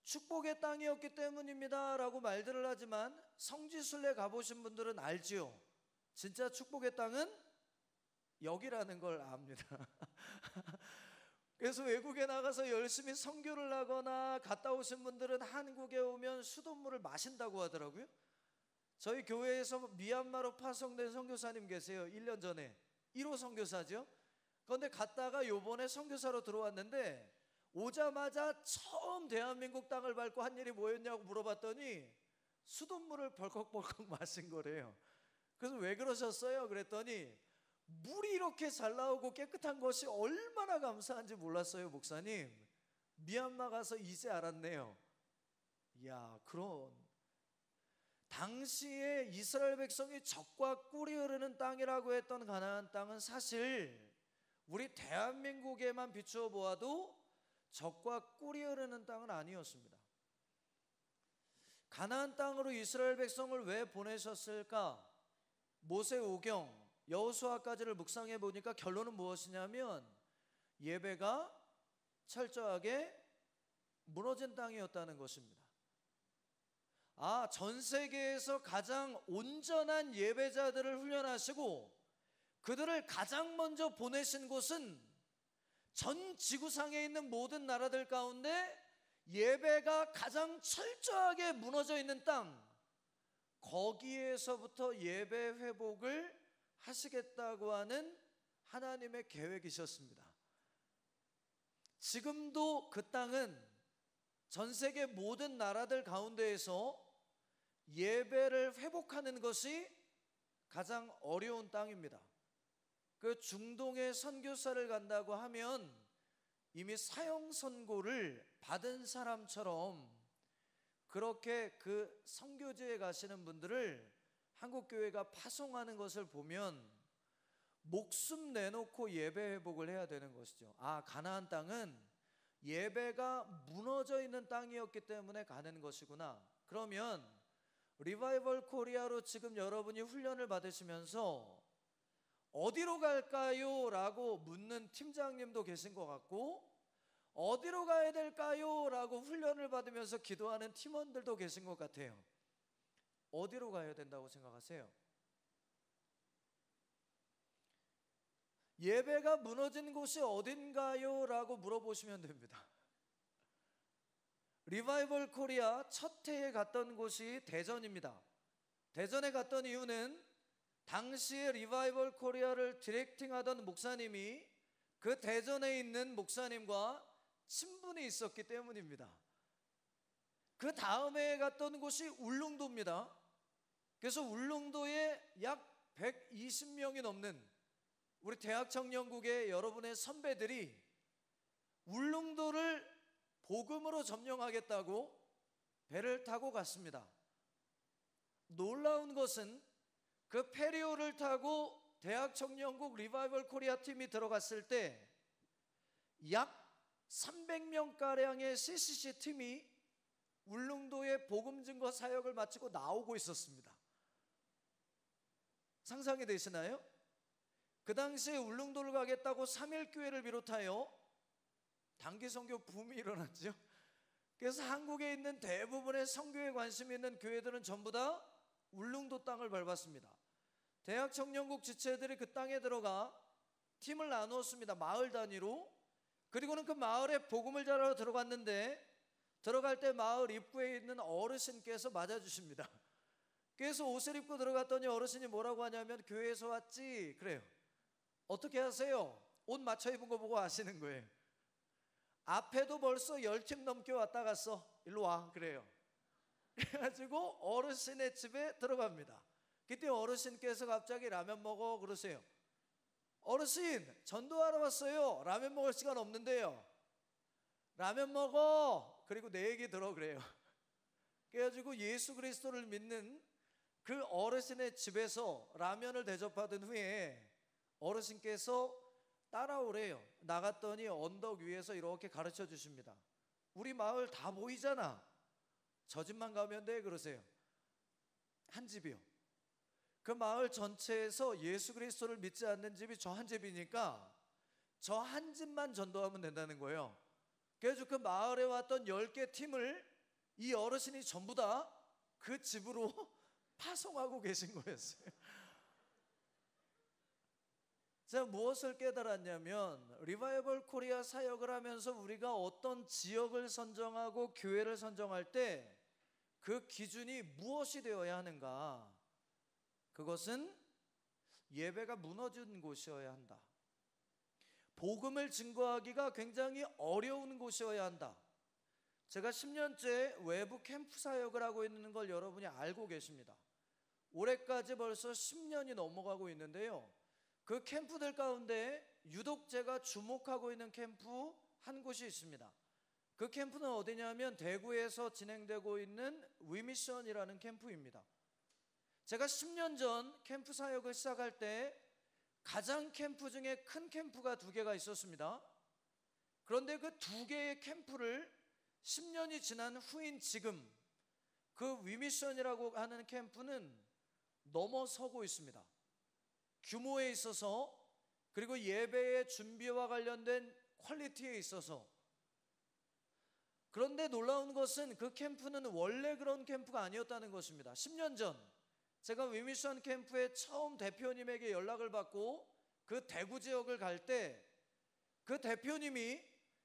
축복의 땅이었기 때문입니다 라고 말들을 하지만 성지순례 가보신 분들은 알지요. 진짜 축복의 땅은 여기라는 걸 압니다. 그래서 외국에 나가서 열심히 선교를 하거나 갔다 오신 분들은 한국에 오면 수돗물을 마신다고 하더라고요. 저희 교회에서 미얀마로 파송된 선교사님 계세요. 1년 전에 1호 선교사죠. 그런데 갔다가 요번에 선교사로 들어왔는데 오자마자 처음 대한민국 땅을 밟고 한 일이 뭐였냐고 물어봤더니 수돗물을 벌컥벌컥 마신 거래요. 그래서 왜 그러셨어요? 그랬더니 물이 이렇게 잘 나오고 깨끗한 것이 얼마나 감사한지 몰랐어요, 목사님. 미얀마 가서 이제 알았네요. 이야, 그런 당시에 이스라엘 백성이 젖과 꿀이 흐르는 땅이라고 했던 가나안 땅은 사실 우리 대한민국에만 비추어 보아도 젖과 꿀이 흐르는 땅은 아니었습니다. 가나안 땅으로 이스라엘 백성을 왜 보내셨을까? 모세오경, 여호수아까지를 묵상해 보니까 결론은 무엇이냐면 예배가 철저하게 무너진 땅이었다는 것입니다. 전 세계에서 가장 온전한 예배자들을 훈련하시고 그들을 가장 먼저 보내신 곳은 전 지구상에 있는 모든 나라들 가운데 예배가 가장 철저하게 무너져 있는 땅, 거기에서부터 예배 회복을 하시겠다고 하는 하나님의 계획이셨습니다. 지금도 그 땅은 전 세계 모든 나라들 가운데에서 예배를 회복하는 것이 가장 어려운 땅입니다. 그 중동에 선교사를 간다고 하면 이미 사형 선고를 받은 사람처럼 그렇게 그 선교지에 가시는 분들을 한국교회가 파송하는 것을 보면 목숨 내놓고 예배 회복을 해야 되는 것이죠. 아, 가나안 땅은 예배가 무너져 있는 땅이었기 때문에 가는 것이구나. 그러면 리바이벌 코리아로 지금 여러분이 훈련을 받으시면서 어디로 갈까요? 라고 묻는 팀장님도 계신 것 같고, 어디로 가야 될까요? 라고 훈련을 받으면서 기도하는 팀원들도 계신 것 같아요. 어디로 가야 된다고 생각하세요? 예배가 무너진 곳이 어딘가요? 라고 물어보시면 됩니다. 리바이벌 코리아 첫 해에 갔던 곳이 대전입니다. 대전에 갔던 이유는 당시에 리바이벌 코리아를 디렉팅하던 목사님이 그 대전에 있는 목사님과 친분이 있었기 때문입니다. 그 다음에 갔던 곳이 울릉도입니다. 그래서 울릉도에 약 120명이 넘는 우리 대학 청년국의 여러분의 선배들이 울릉도를 복음으로 점령하겠다고 배를 타고 갔습니다. 놀라운 것은 그 페리오를 타고 대학 청년국 리바이벌 코리아 팀이 들어갔을 때 약 300명가량의 CCC 팀이 울릉도의 복음 증거 사역을 마치고 나오고 있었습니다. 상상이 되시나요? 그 당시에 울릉도를 가겠다고 3일교회를 비롯하여 단기 선교 붐이 일어났죠. 그래서 한국에 있는 대부분의 선교에 관심이 있는 교회들은 전부 다 울릉도 땅을 밟았습니다. 대학 청년국 지체들이 그 땅에 들어가 팀을 나누었습니다. 마을 단위로. 그리고는 그 마을에 복음을 전하러 들어갔는데 들어갈 때 마을 입구에 있는 어르신께서 맞아주십니다. 그래서 옷을 입고 들어갔더니 어르신이 뭐라고 하냐면 교회에서 왔지? 그래요. 어떻게 하세요? 옷 맞춰 입은 거 보고 아시는 거예요. 앞에도 벌써 10팀 넘게 왔다 갔어. 일로 와. 그래요. 그래가지고 어르신의 집에 들어갑니다. 그때 어르신께서 갑자기 라면 먹어 그러세요. 어르신 전도하러 왔어요. 라면 먹을 시간 없는데요. 라면 먹어. 그리고 내 얘기 들어 그래요. 그래가지고 예수 그리스도를 믿는 그 어르신의 집에서 라면을 대접받은 후에 어르신께서 따라오래요. 나갔더니 언덕 위에서 이렇게 가르쳐 주십니다. 우리 마을 다 보이잖아. 저 집만 가면 돼 그러세요. 한 집이요. 그 마을 전체에서 예수 그리스도를 믿지 않는 집이 저 한 집이니까 저 한 집만 전도하면 된다는 거예요. 그래서 그 마을에 왔던 10개 팀을 이 어르신이 전부 다 그 집으로 파송하고 계신 거였어요. 제가 무엇을 깨달았냐면 리바이벌 코리아 사역을 하면서 우리가 어떤 지역을 선정하고 교회를 선정할 때 그 기준이 무엇이 되어야 하는가? 그것은 예배가 무너진 곳이어야 한다. 복음을 증거하기가 굉장히 어려운 곳이어야 한다. 제가 10년째 외부 캠프 사역을 하고 있는 걸 여러분이 알고 계십니다. 올해까지 벌써 10년이 넘어가고 있는데요. 그 캠프들 가운데 유독 제가 주목하고 있는 캠프 한 곳이 있습니다. 그 캠프는 어디냐면 대구에서 진행되고 있는 위미션이라는 캠프입니다. 제가 10년 전 캠프 사역을 시작할 때 가장 캠프 중에 큰 캠프가 2개가 있었습니다. 그런데 그 2개의 캠프를 10년이 지난 후인 지금 그 위미션이라고 하는 캠프는 넘어서고 있습니다. 규모에 있어서 그리고 예배의 준비와 관련된 퀄리티에 있어서. 그런데 놀라운 것은 그 캠프는 원래 그런 캠프가 아니었다는 것입니다. 10년 전 제가 위미션 캠프의 처음 대표님에게 연락을 받고 그 대구 지역을 갈 때 그 대표님이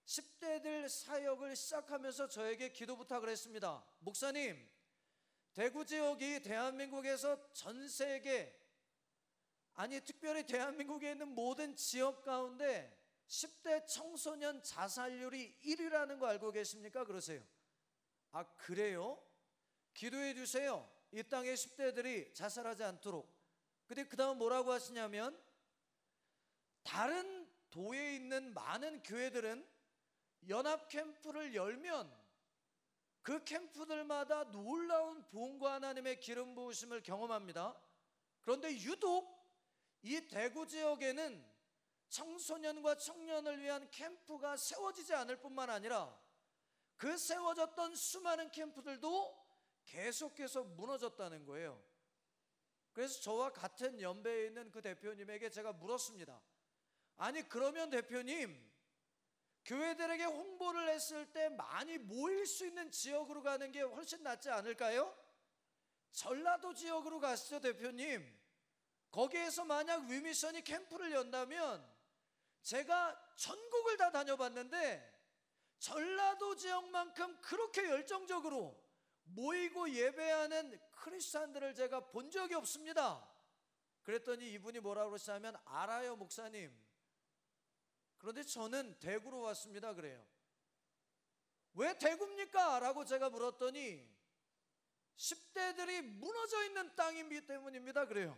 10대들 사역을 시작하면서 저에게 기도 부탁을 했습니다. 목사님, 대구 지역이 대한민국에서 전 세계, 아니 특별히 대한민국에 있는 모든 지역 가운데 10대 청소년 자살률이 1위라는 거 알고 계십니까? 그러세요. 아 그래요? 기도해 주세요. 이 땅의 10대들이 자살하지 않도록. 근데 그 다음 뭐라고 하시냐면 다른 도에 있는 많은 교회들은 연합 캠프를 열면 그 캠프들마다 놀라운 부흥과 하나님의 기름 부으심을 경험합니다. 그런데 유독 이 대구 지역에는 청소년과 청년을 위한 캠프가 세워지지 않을 뿐만 아니라 그 세워졌던 수많은 캠프들도 계속해서 무너졌다는 거예요. 그래서 저와 같은 연배에 있는 그 대표님에게 제가 물었습니다. 아니 그러면 대표님, 교회들에게 홍보를 했을 때 많이 모일 수 있는 지역으로 가는 게 훨씬 낫지 않을까요? 전라도 지역으로 가시죠 대표님. 거기에서 만약 위미션이 캠프를 연다면, 제가 전국을 다 다녀봤는데 전라도 지역만큼 그렇게 열정적으로 모이고 예배하는 크리스찬들을 제가 본 적이 없습니다. 그랬더니 이분이 뭐라고 그러시냐면, 알아요 목사님. 그런데 저는 대구로 왔습니다 그래요. 왜 대구입니까? 라고 제가 물었더니 10대들이 무너져 있는 땅이기 때문입니다 그래요.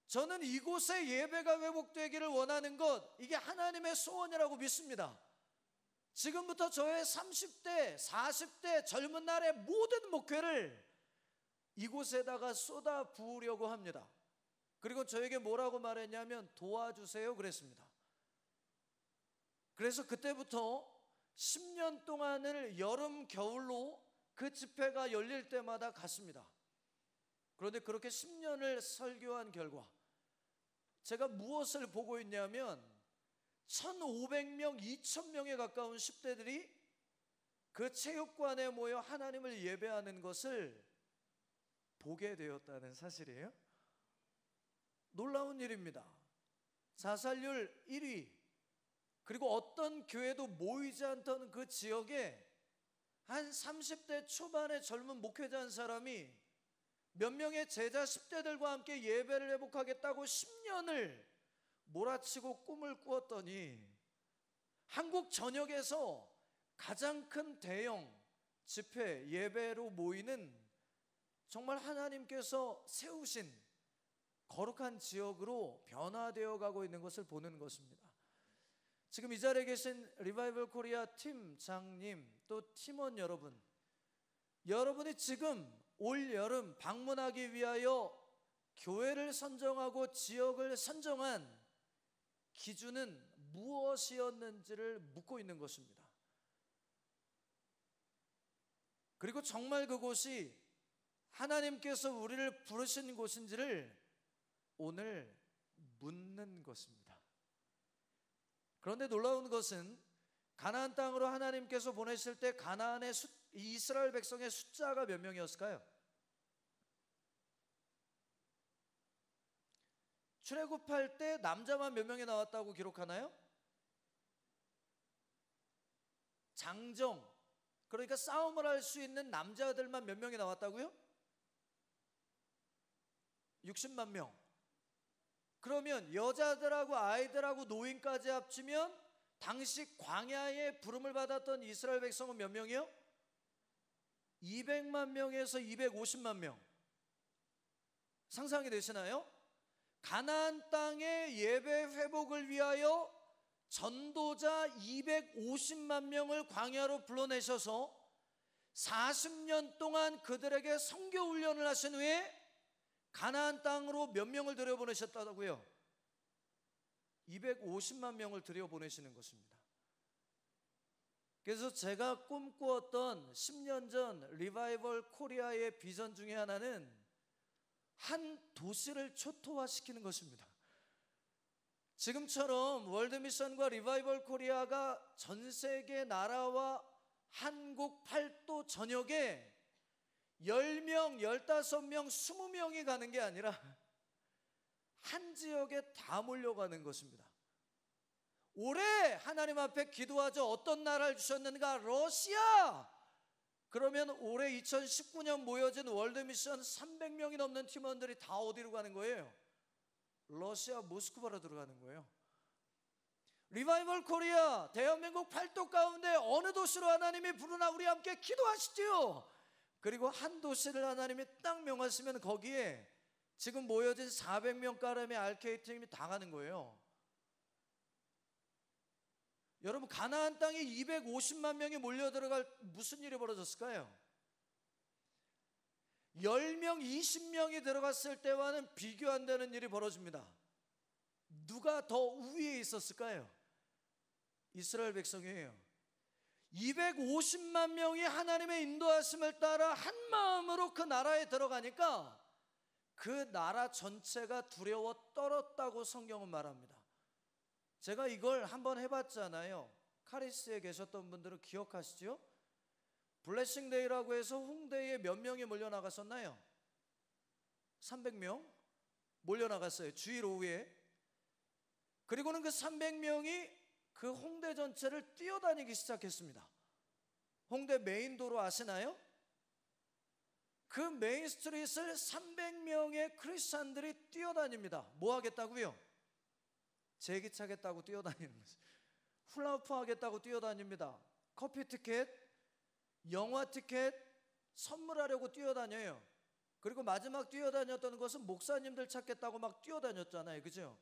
저는 이곳에 예배가 회복되기를 원하는 것, 이게 하나님의 소원이라고 믿습니다. 지금부터 저의 30대, 40대 젊은 날의 모든 목회를 이곳에다가 쏟아 부으려고 합니다. 그리고 저에게 뭐라고 말했냐면, 도와주세요 그랬습니다. 그래서 그때부터 10년 동안을 여름 겨울로 그 집회가 열릴 때마다 갔습니다. 그런데 그렇게 10년을 설교한 결과 제가 무엇을 보고 있냐면, 1,500명, 2,000명에 가까운 10대들이 그 체육관에 모여 하나님을 예배하는 것을 보게 되었다는 사실이에요. 놀라운 일입니다. 자살률 1위, 그리고 어떤 교회도 모이지 않던 그 지역에 한 30대 초반의 젊은 목회자 한 사람이 몇 명의 제자 10대들과 함께 예배를 회복하겠다고 10년을 몰아치고 꿈을 꾸었더니 한국 전역에서 가장 큰 대형 집회 예배로 모이는, 정말 하나님께서 세우신 거룩한 지역으로 변화되어 가고 있는 것을 보는 것입니다. 지금 이 자리에 계신 리바이벌 코리아 팀장님, 또 팀원 여러분, 여러분이 지금 올 여름 방문하기 위하여 교회를 선정하고 지역을 선정한 기준은 무엇이었는지를 묻고 있는 것입니다. 그리고 정말 그곳이 하나님께서 우리를 부르신 곳인지를 오늘 묻는 것입니다. 그런데 놀라운 것은, 가나안 땅으로 하나님께서 보내실 때 가나안의 이스라엘 백성의 숫자가 몇 명이었을까요? 출애굽할 때 남자만 몇 명이 나왔다고 기록하나요? 장정, 그러니까 싸움을 할 수 있는 남자들만 몇 명이 나왔다고요? 60만 명. 그러면 여자들하고 아이들하고 노인까지 합치면 당시 광야에 부름을 받았던 이스라엘 백성은 몇 명이요? 200만 명에서 250만 명. 상상이 되시나요? 가나안 땅의 예배 회복을 위하여 전도자 250만 명을 광야로 불러내셔서 40년 동안 그들에게 선교 훈련을 하신 후에 가나안 땅으로 몇 명을 들여보내셨다고요? 250만 명을 들여보내시는 것입니다. 그래서 제가 꿈꾸었던 10년 전 리바이벌 코리아의 비전 중에 하나는 한 도시를 초토화시키는 것입니다. 지금처럼 월드미션과 리바이벌 코리아가 전 세계 나라와 한국 팔도 전역에 10명, 15명, 20명이 가는 게 아니라 한 지역에 다 몰려가는 것입니다. 올해 하나님 앞에 기도하죠. 어떤 나라를 주셨는가? 러시아! 그러면 올해 2019년 모여진 월드미션 300명이 넘는 팀원들이 다 어디로 가는 거예요? 러시아 모스크바로 들어가는 거예요. 리바이벌 코리아, 대한민국 팔도 가운데 어느 도시로 하나님이 부르나 우리 함께 기도하시죠. 그리고 한 도시를 하나님이 딱 명하시면 거기에 지금 모여진 400명 가량의 RK팀이 다 가는 거예요. 여러분 가나안 땅에 250만 명이 몰려 들어갈 무슨 일이 벌어졌을까요? 10명, 20명이 들어갔을 때와는 비교 안 되는 일이 벌어집니다. 누가 더 우위에 있었을까요? 이스라엘 백성이에요. 250만 명이 하나님의 인도하심을 따라 한 마음으로 그 나라에 들어가니까 그 나라 전체가 두려워 떨었다고 성경은 말합니다. 제가 이걸 한번 해봤잖아요. 카리스에 계셨던 분들은 기억하시죠? 블레싱데이라고 해서 홍대에 몇 명이 몰려나갔었나요? 300명 몰려나갔어요. 주일 오후에. 그리고는 그 300명이 그 홍대 전체를 뛰어다니기 시작했습니다. 홍대 메인도로 아시나요? 그 메인 스트릿을 300명의 크리스찬들이 뛰어다닙니다. 뭐 하겠다고요? 제기 차겠다고 뛰어다니는 거죠. 훌라후프 하겠다고 뛰어다닙니다. 커피 티켓, 영화 티켓 선물하려고 뛰어다녀요. 그리고 마지막 뛰어다녔던 것은 목사님들 찾겠다고 막 뛰어다녔잖아요. 그죠?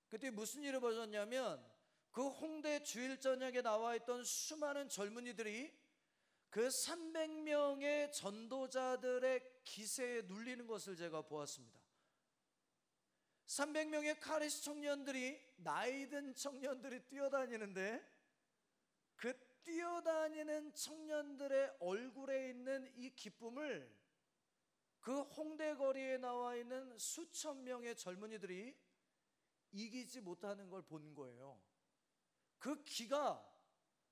그때 무슨 일이 벌어졌냐면 그 홍대 주일 저녁에 나와 있던 수많은 젊은이들이 그 300명의 전도자들의 기세에 눌리는 것을 제가 보았습니다. 300명의 카리스 청년들이, 나이든 청년들이 뛰어다니는데 그 뛰어다니는 청년들의 얼굴에 있는 이 기쁨을 그 홍대 거리에 나와 있는 수천 명의 젊은이들이 이기지 못하는 걸 본 거예요. 그 기가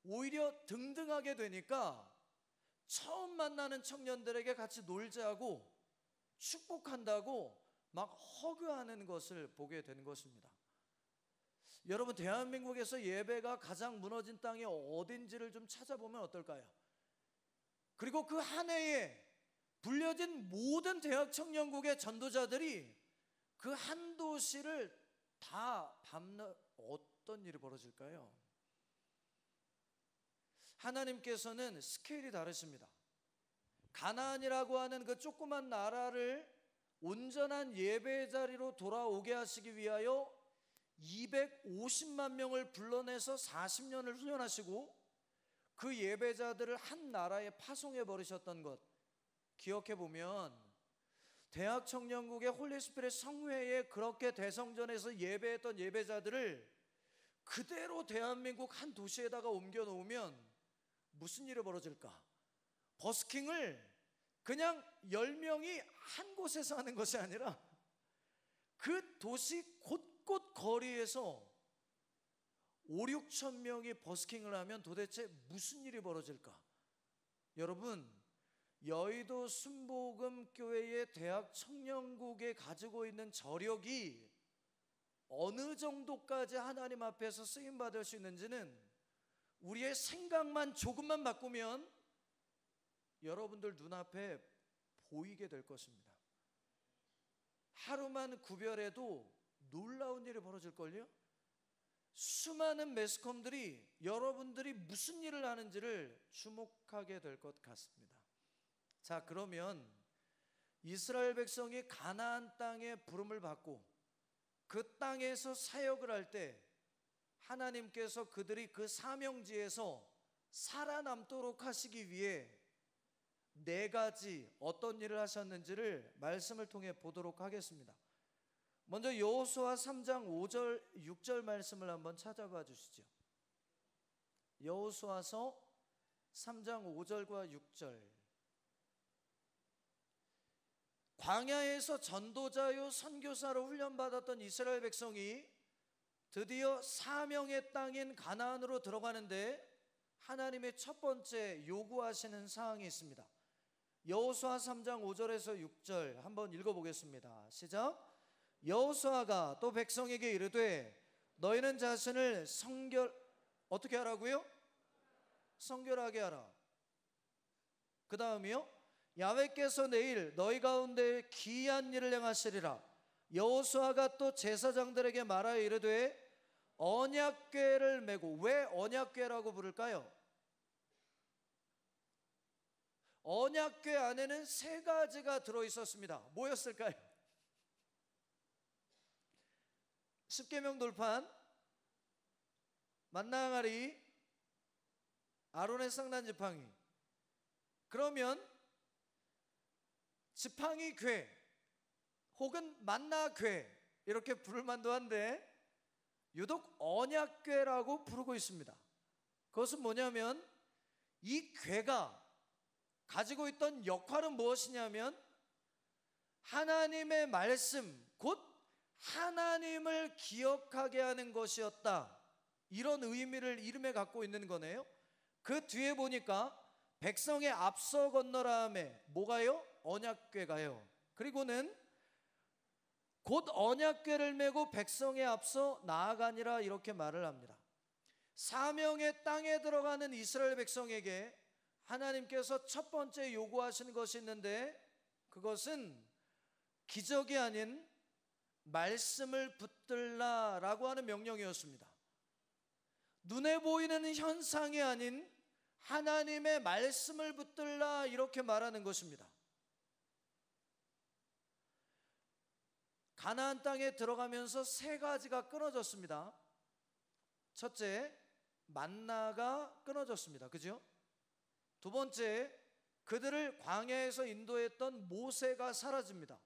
오히려 등등하게 되니까 처음 만나는 청년들에게 같이 놀자고 축복한다고 막 허그하는 것을 보게 된 것입니다. 여러분, 대한민국에서 예배가 가장 무너진 땅이 어딘지를 좀 찾아보면 어떨까요? 그리고 그 한 해에 불려진 모든 대학 청년국의 전도자들이 그 한 도시를 다 밟는 어떤 일이 벌어질까요? 하나님께서는 스케일이 다르십니다. 가나안이라고 하는 그 조그만 나라를 온전한 예배의 자리로 돌아오게 하시기 위하여 250만 명을 불러내서 40년을 훈련하시고 그 예배자들을 한 나라에 파송해 버리셨던 것 기억해 보면, 대학 청년국의 홀리스피릿 성회에 그렇게 대성전에서 예배했던 예배자들을 그대로 대한민국 한 도시에다가 옮겨 놓으면 무슨 일이 벌어질까? 버스킹을 그냥 10명이 한 곳에서 하는 것이 아니라 그 도시 곳곳 거리에서 5, 6천 명이 버스킹을 하면 도대체 무슨 일이 벌어질까? 여러분, 여의도 순복음교회의 대학 청년국에 가지고 있는 저력이 어느 정도까지 하나님 앞에서 쓰임받을 수 있는지는 우리의 생각만 조금만 바꾸면 여러분들 눈앞에 보이게 될 것입니다. 하루만 구별해도 놀라운 일이 벌어질걸요? 수많은 매스컴들이 여러분들이 무슨 일을 하는지를 주목하게 될 것 같습니다. 자, 그러면 이스라엘 백성이 가나안 땅에 부름을 받고 그 땅에서 사역을 할 때 하나님께서 그들이 그 사명지에서 살아남도록 하시기 위해 4가지 어떤 일을 하셨는지를 말씀을 통해 보도록 하겠습니다. 먼저 여호수아 3장 5절 6절 말씀을 한번 찾아봐 주시죠. 여호수아서 3장 5절과 6절. 광야에서 전도자요 선교사로 훈련받았던 이스라엘 백성이 드디어 사명의 땅인 가나안으로 들어가는데 하나님의 첫 번째 요구하시는 사항이 있습니다. 여호수아 3장 5절에서 6절 한번 읽어보겠습니다. 시작. 여호수아가 또 백성에게 이르되 너희는 자신을 어떻게 하라고요? 성결하게 하라. 그 다음이요. 야훼께서 내일 너희 가운데 기이한 일을 행하시리라. 여호수아가 또 제사장들에게 말하여 이르되 언약궤를 메고. 왜 언약궤라고 부를까요? 언약궤 안에는 3가지가 들어있었습니다. 뭐였을까요? 십계명 돌판, 만나 항아리, 아론의 쌍난 지팡이. 그러면 지팡이 궤 혹은 만나 궤 이렇게 부를 만도 한데 유독 언약궤라고 부르고 있습니다. 그것은 뭐냐면 이 궤가 가지고 있던 역할은 무엇이냐면 하나님의 말씀, 곧 하나님을 기억하게 하는 것이었다. 이런 의미를 이름에 갖고 있는 거네요. 그 뒤에 보니까 백성의 앞서 건너라 하매 뭐가요? 언약궤가요. 그리고는 곧 언약궤를 메고 백성의 앞서 나아가니라 이렇게 말을 합니다. 사명의 땅에 들어가는 이스라엘 백성에게 하나님께서 첫 번째 요구하시는 것이 있는데 그것은 기적이 아닌 말씀을 붙들라라고 하는 명령이었습니다. 눈에 보이는 현상이 아닌 하나님의 말씀을 붙들라 이렇게 말하는 것입니다. 가나안 땅에 들어가면서 세 가지가 끊어졌습니다. 첫째, 만나가 끊어졌습니다. 그죠? 두 번째, 그들을 광야에서 인도했던 모세가 사라집니다.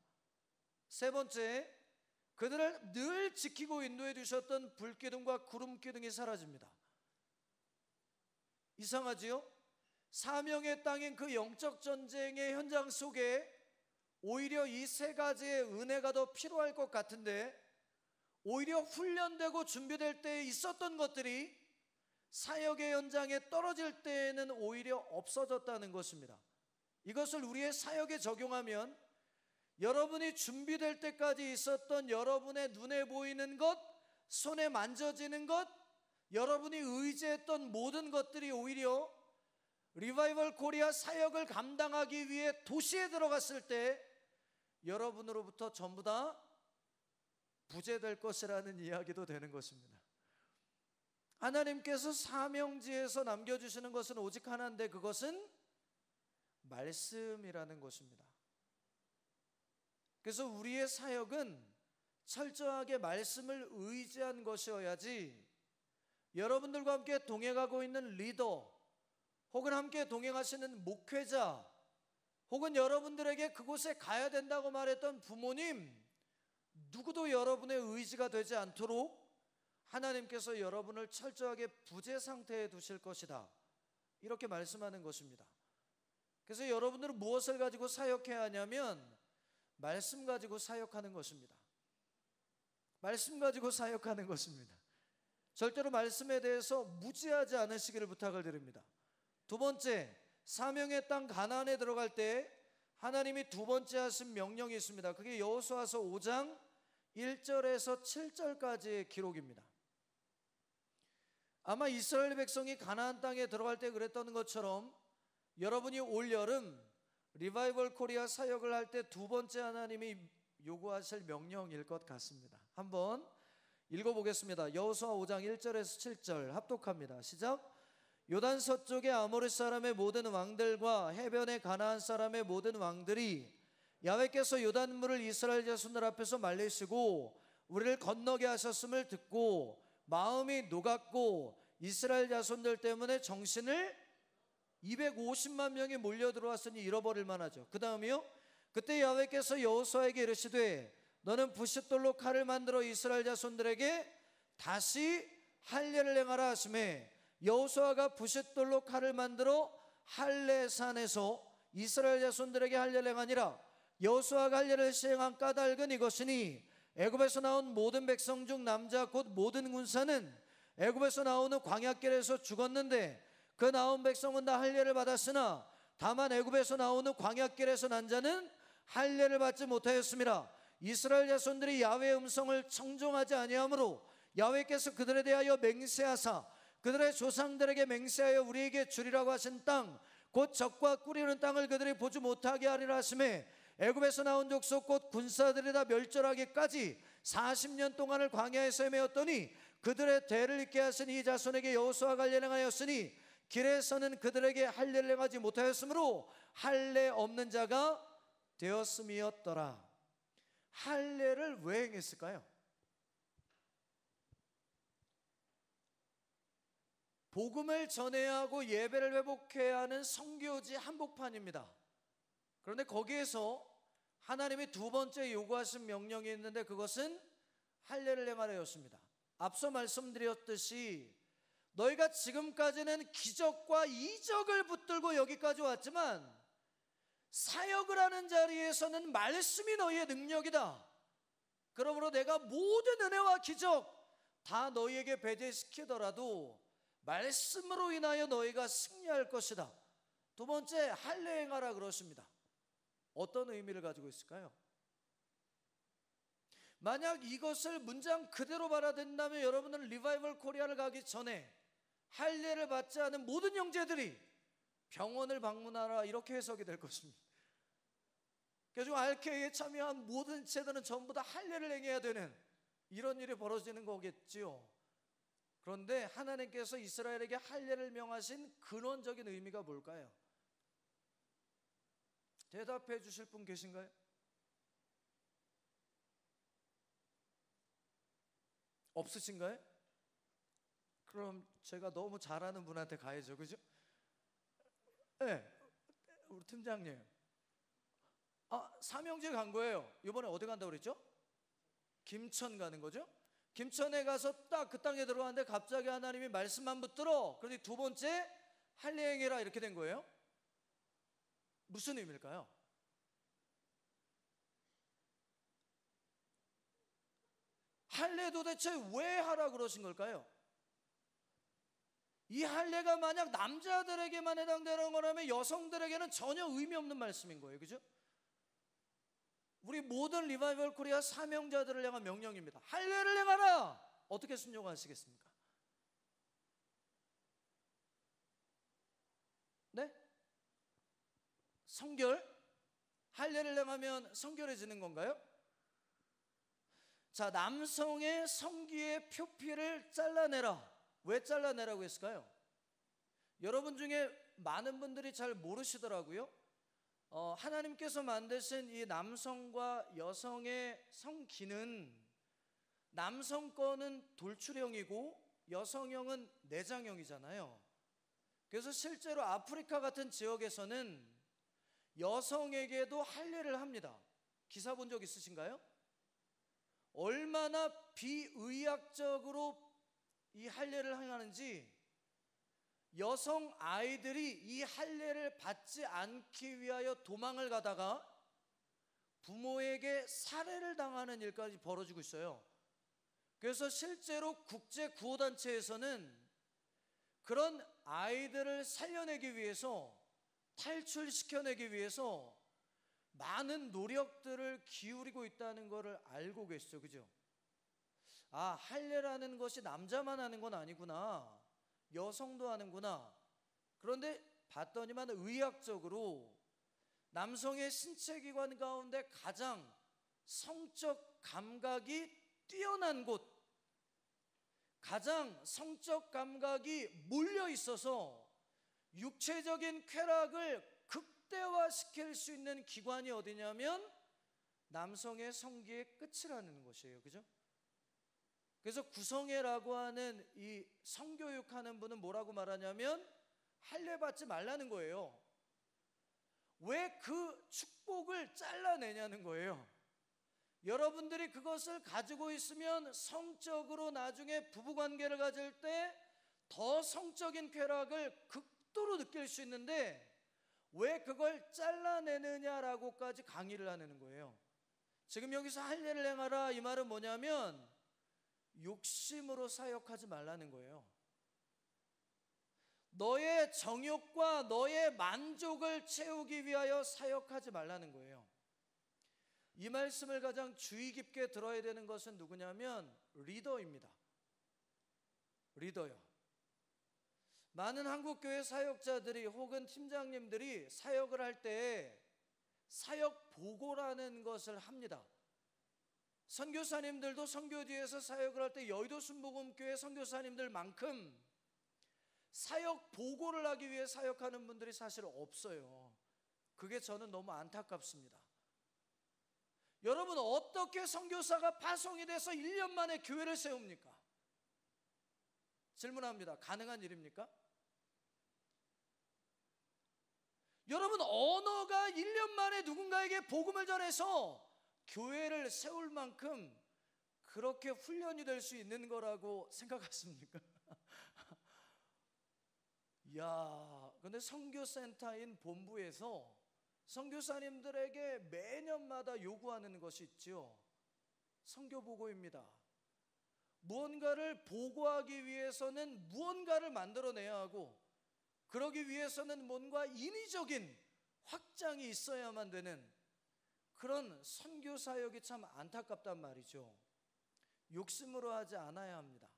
세 번째, 그들을 늘 지키고 인도해 주셨던 불기둥과 구름기둥이 사라집니다. 이상하지요? 사명의 땅인 그 영적 전쟁의 현장 속에 오히려 이 세 가지의 은혜가 더 필요할 것 같은데 오히려 훈련되고 준비될 때 있었던 것들이 사역의 현장에 떨어질 때에는 오히려 없어졌다는 것입니다. 이것을 우리의 사역에 적용하면 여러분이 준비될 때까지 있었던 여러분의 눈에 보이는 것, 손에 만져지는 것, 여러분이 의지했던 모든 것들이 오히려 리바이벌 코리아 사역을 감당하기 위해 도시에 들어갔을 때 여러분으로부터 전부 다 부재될 것이라는 이야기도 되는 것입니다. 하나님께서 사명지에서 남겨주시는 것은 오직 하나인데 그것은 말씀이라는 것입니다. 그래서 우리의 사역은 철저하게 말씀을 의지한 것이어야지 여러분들과 함께 동행하고 있는 리더 혹은 함께 동행하시는 목회자 혹은 여러분들에게 그곳에 가야 된다고 말했던 부모님 누구도 여러분의 의지가 되지 않도록 하나님께서 여러분을 철저하게 부재 상태에 두실 것이다 이렇게 말씀하는 것입니다. 그래서 여러분들은 무엇을 가지고 사역해야 하냐면 말씀 가지고 사역하는 것입니다. 말씀 가지고 사역하는 것입니다. 절대로 말씀에 대해서 무지하지 않으시기를 부탁을 드립니다. 두 번째, 사명의 땅 가나안에 들어갈 때 하나님이 두 번째 하신 명령이 있습니다. 그게 여호수아서 5장 1절에서 7절까지의 기록입니다. 아마 이스라엘 백성이 가나안 땅에 들어갈 때 그랬던 것처럼 여러분이 올 여름 리바이벌 코리아 사역을 할 때 두 번째 하나님이 요구하실 명령일 것 같습니다. 한번 읽어보겠습니다. 여호수아 5장 1절에서 7절 합독합니다. 시작. 요단 서쪽의 아모리 사람의 모든 왕들과 해변의 가나안 사람의 모든 왕들이 야훼께서 요단물을 이스라엘 자손들 앞에서 말리시고 우리를 건너게 하셨음을 듣고 마음이 녹았고 이스라엘 자손들 때문에 정신을 250만 명이 몰려 들어왔으니 잃어버릴 만하죠. 그 다음이요. 그때 야훼께서 여호수아에게 이르시되 너는 부싯돌로 칼을 만들어 이스라엘 자손들에게 다시 할례를 행하라 하시매 여호수아가 부싯돌로 칼을 만들어 할례산에서 이스라엘 자손들에게 할례를 행하니라. 여호수아가 할례를 시행한 까닭은 이것이니 애굽에서 나온 모든 백성 중 남자 곧 모든 군사는 애굽에서 나오는 광야길에서 죽었는데 그 나온 백성은 다 할례를 받았으나 다만 애굽에서 나오는 광야길에서 난 자는 할례를 받지 못하였습니다. 이스라엘 자손들이 야훼의 음성을 청종하지 아니하므로 야훼께서 그들에 대하여 맹세하사 그들의 조상들에게 맹세하여 우리에게 주리라고 하신 땅 곧 적과 꿀이는 땅을 그들이 보지 못하게 하리라 하시매 애굽에서 나온 족속 곧 군사들이 다 멸절하기까지 40년 동안을 광야에서 헤매었더니 그들의 대를 잇게 하신 이 자손에게 여호수아가 할례를 행하였으니 길에서는 그들에게 할례를 행하지 못하였으므로 할례 없는 자가 되었음이었더라. 할례를 왜 행했을까요? 복음을 전해야 하고 예배를 회복해야 하는 선교지 한복판입니다. 그런데 거기에서 하나님이 두 번째 요구하신 명령이 있는데 그것은 할례를 행하라였습니다. 앞서 말씀드렸듯이 너희가 지금까지는 기적과 이적을 붙들고 여기까지 왔지만 사역을 하는 자리에서는 말씀이 너희의 능력이다. 그러므로 내가 모든 은혜와 기적 다 너희에게 배제시키더라도 말씀으로 인하여 너희가 승리할 것이다. 두 번째, 할례 행하라 그러십니다. 어떤 의미를 가지고 있을까요? 만약 이것을 문장 그대로 받아들인다면 여러분은 리바이벌 코리아를 가기 전에 할례를 받지 않은 모든 형제들이 병원을 방문하라 이렇게 해석이 될 것입니다. 그래서 RK에 참여한 모든 제들은 전부 다 할례를 행해야 되는 이런 일이 벌어지는 거겠지요. 그런데 하나님께서 이스라엘에게 할례를 명하신 근원적인 의미가 뭘까요? 대답해 주실 분 계신가요? 없으신가요? 그럼 제가 너무 잘하는 분한테 가야죠, 그죠? 네, 우리 팀장님. 삼형제 간 거예요. 이번에 어디 간다고 그랬죠? 김천 가는 거죠? 김천에 가서 딱 그 땅에 들어갔는데 갑자기 하나님이 말씀만 붙들어. 그런데 두 번째 할례 행해라 이렇게 된 거예요. 무슨 의미일까요? 할례 도대체 왜 하라 그러신 걸까요? 이 할례가 만약 남자들에게만 해당되는 거라면 여성들에게는 전혀 의미 없는 말씀인 거예요. 그죠? 우리 모든 리바이벌 코리아 사명자들을 향한 명령입니다. 할례를 행하라. 어떻게 순종하시겠습니까? 네? 성결? 할례를 행하면 성결해지는 건가요? 자, 남성의 성기의 표피를 잘라내라. 왜 잘라내라고 했을까요? 여러분 중에 많은 분들이 잘 모르시더라고요. 하나님께서 만드신 이 남성과 여성의 성기는 남성 거는 돌출형이고 여성형은 내장형이잖아요. 그래서 실제로 아프리카 같은 지역에서는 여성에게도 할례를 합니다. 기사 본 적 있으신가요? 얼마나 비의학적으로 이 할례를 행하는지 여성 아이들이 이 할례를 받지 않기 위하여 도망을 가다가 부모에게 살해를 당하는 일까지 벌어지고 있어요. 그래서 실제로 국제구호단체에서는 그런 아이들을 살려내기 위해서 탈출시켜내기 위해서 많은 노력들을 기울이고 있다는 것을 알고 계시죠, 그죠? 할례라는 것이 남자만 하는 건 아니구나. 여성도 하는구나. 그런데 봤더니만 의학적으로 남성의 신체기관 가운데 가장 성적 감각이 뛰어난 곳, 가장 성적 감각이 몰려 있어서 육체적인 쾌락을 극대화시킬 수 있는 기관이 어디냐면 남성의 성기의 끝이라는 것이에요. 그죠? 그래서 구성애라고 하는 이 성교육하는 분은 뭐라고 말하냐면 할례 받지 말라는 거예요. 왜 그 축복을 잘라내냐는 거예요. 여러분들이 그것을 가지고 있으면 성적으로 나중에 부부관계를 가질 때 더 성적인 쾌락을 극도로 느낄 수 있는데 왜 그걸 잘라내느냐라고까지 강의를 하는 거예요. 지금 여기서 할례를 행하라 이 말은 뭐냐면 욕심으로 사역하지 말라는 거예요. 너의 정욕과 너의 만족을 채우기 위하여 사역하지 말라는 거예요. 이 말씀을 가장 주의 깊게 들어야 되는 것은 누구냐면 리더입니다. 리더요. 많은 한국교회 사역자들이 혹은 팀장님들이 사역을 할 때 사역 보고라는 것을 합니다. 선교사님들도 선교지에서 사역을 할 때 여의도 순복음교회 선교사님들만큼 사역 보고를 하기 위해 사역하는 분들이 사실 없어요. 그게 저는 너무 안타깝습니다. 여러분, 어떻게 선교사가 파송이 돼서 1년 만에 교회를 세웁니까? 질문합니다. 가능한 일입니까? 여러분, 언어가 1년 만에 누군가에게 복음을 전해서 교회를 세울 만큼 그렇게 훈련이 될 수 있는 거라고 생각하십니까? 야, 근데 선교센터인 본부에서 선교사님들에게 매년마다 요구하는 것이 있지요. 선교 보고입니다. 무언가를 보고하기 위해서는 무언가를 만들어내야 하고, 그러기 위해서는 뭔가 인위적인 확장이 있어야만 되는 그런 선교 사역이 참 안타깝단 말이죠. 욕심으로 하지 않아야 합니다.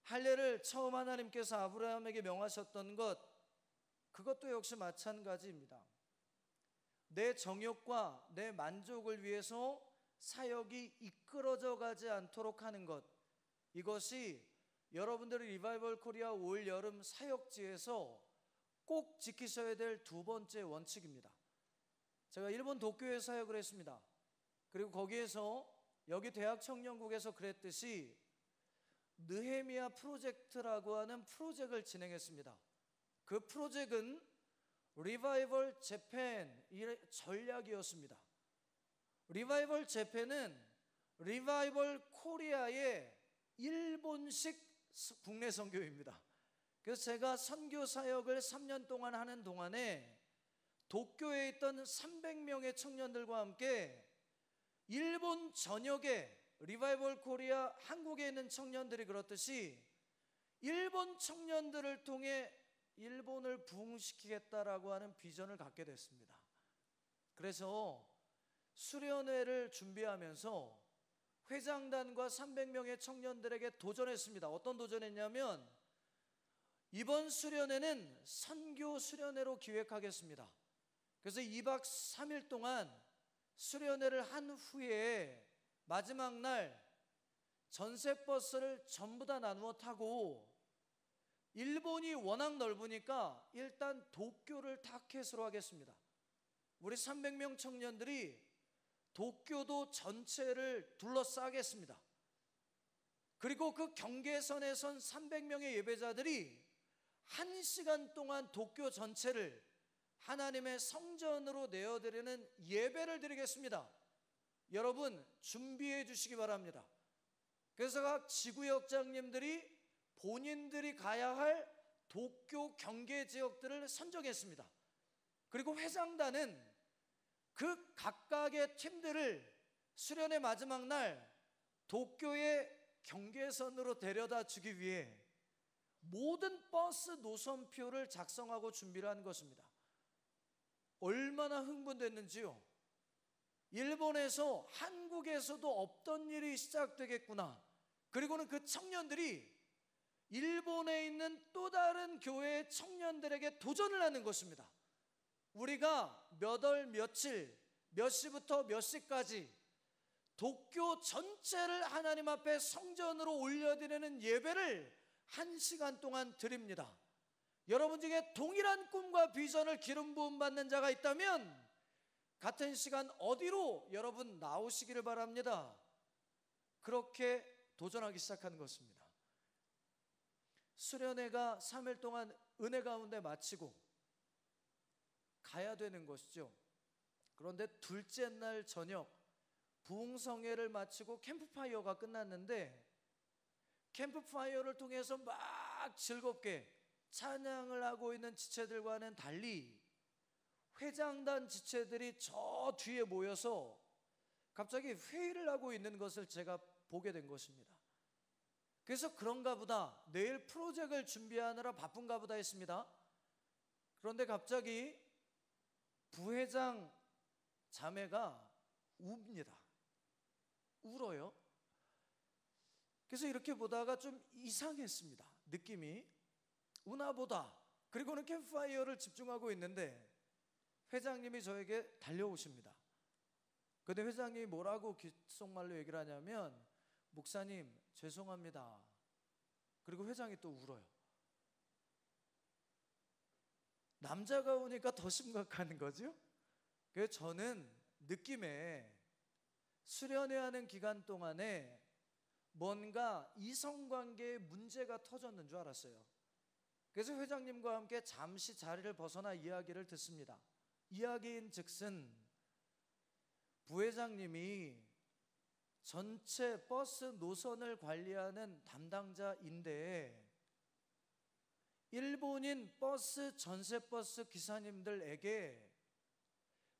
할례를 처음 하나님께서 아브라함에게 명하셨던 것, 그것도 역시 마찬가지입니다. 내 정욕과 내 만족을 위해서 사역이 이끌어져 가지 않도록 하는 것, 이것이 여러분들의 리바이벌 코리아 올 여름 사역지에서 꼭 지키셔야 될 두 번째 원칙입니다. 제가 일본 도쿄에 사역을 했습니다. 그리고 거기에서 여기 대학 청년국에서 그랬듯이 느헤미야 프로젝트라고 하는 프로젝트를 진행했습니다. 그 프로젝트는 리바이벌 재팬의 전략이었습니다. 리바이벌 재팬은 리바이벌 코리아의 일본식 국내 선교입니다. 그래서 제가 선교 사역을 3년 동안 하는 동안에 도쿄에 있던 300명의 청년들과 함께 일본 전역에 리바이벌 코리아 한국에 있는 청년들이 그렇듯이 일본 청년들을 통해 일본을 부흥시키겠다라고 하는 비전을 갖게 됐습니다. 그래서 수련회를 준비하면서 회장단과 300명의 청년들에게 도전했습니다. 어떤 도전했냐면, 이번 수련회는 선교 수련회로 기획하겠습니다. 그래서 2박 3일 동안 수련회를 한 후에 마지막 날 전세버스를 전부 다 나누어 타고, 일본이 워낙 넓으니까 일단 도쿄를 타켓으로 하겠습니다. 우리 300명 청년들이 도쿄도 전체를 둘러싸겠습니다. 그리고 그 경계선에 선 300명의 예배자들이 1시간 동안 도쿄 전체를 하나님의 성전으로 내어드리는 예배를 드리겠습니다. 여러분, 준비해 주시기 바랍니다. 그래서 각 지구역장님들이 본인들이 가야 할 도쿄 경계 지역들을 선정했습니다. 그리고 회장단은 그 각각의 팀들을 수련의 마지막 날 도쿄의 경계선으로 데려다 주기 위해 모든 버스 노선표를 작성하고 준비를 한 것입니다. 얼마나 흥분됐는지요. 일본에서 한국에서도 없던 일이 시작되겠구나. 그리고는 그 청년들이 일본에 있는 또 다른 교회의 청년들에게 도전을 하는 것입니다. 우리가 몇 월 며칠 몇 시부터 몇 시까지 도쿄 전체를 하나님 앞에 성전으로 올려드리는 예배를 1시간 동안 드립니다. 여러분 중에 동일한 꿈과 비전을 기름 부음 받는 자가 있다면 같은 시간 어디로 여러분 나오시기를 바랍니다. 그렇게 도전하기 시작한 것입니다. 수련회가 3일 동안 은혜 가운데 마치고 가야 되는 것이죠. 그런데 둘째 날 저녁 부흥성회를 마치고 캠프파이어가 끝났는데, 캠프파이어를 통해서 막 즐겁게 찬양을 하고 있는 지체들과는 달리 회장단 지체들이 저 뒤에 모여서 갑자기 회의를 하고 있는 것을 제가 보게 된 것입니다. 그래서 그런가 보다, 내일 프로젝트를 준비하느라 바쁜가 보다 했습니다. 그런데 갑자기 부회장 자매가 웁니다. 울어요. 그래서 이렇게 보다가 좀 이상했습니다. 느낌이 우나 보다. 그리고는 캠프파이어를 집중하고 있는데 회장님이 저에게 달려오십니다. 근데 회장님이 뭐라고 귓속말로 얘기를 하냐면, 목사님 죄송합니다. 그리고 회장이 또 울어요. 남자가 오니까 더 심각한 거죠. 그래서 저는 느낌에 수련회 하는 기간 동안에 뭔가 이성관계에 문제가 터졌는 줄 알았어요. 그래서 회장님과 함께 잠시 자리를 벗어나 이야기를 듣습니다. 이야기인 즉슨 부회장님이 전체 버스 노선을 관리하는 담당자인데 일본인 버스 전세버스 기사님들에게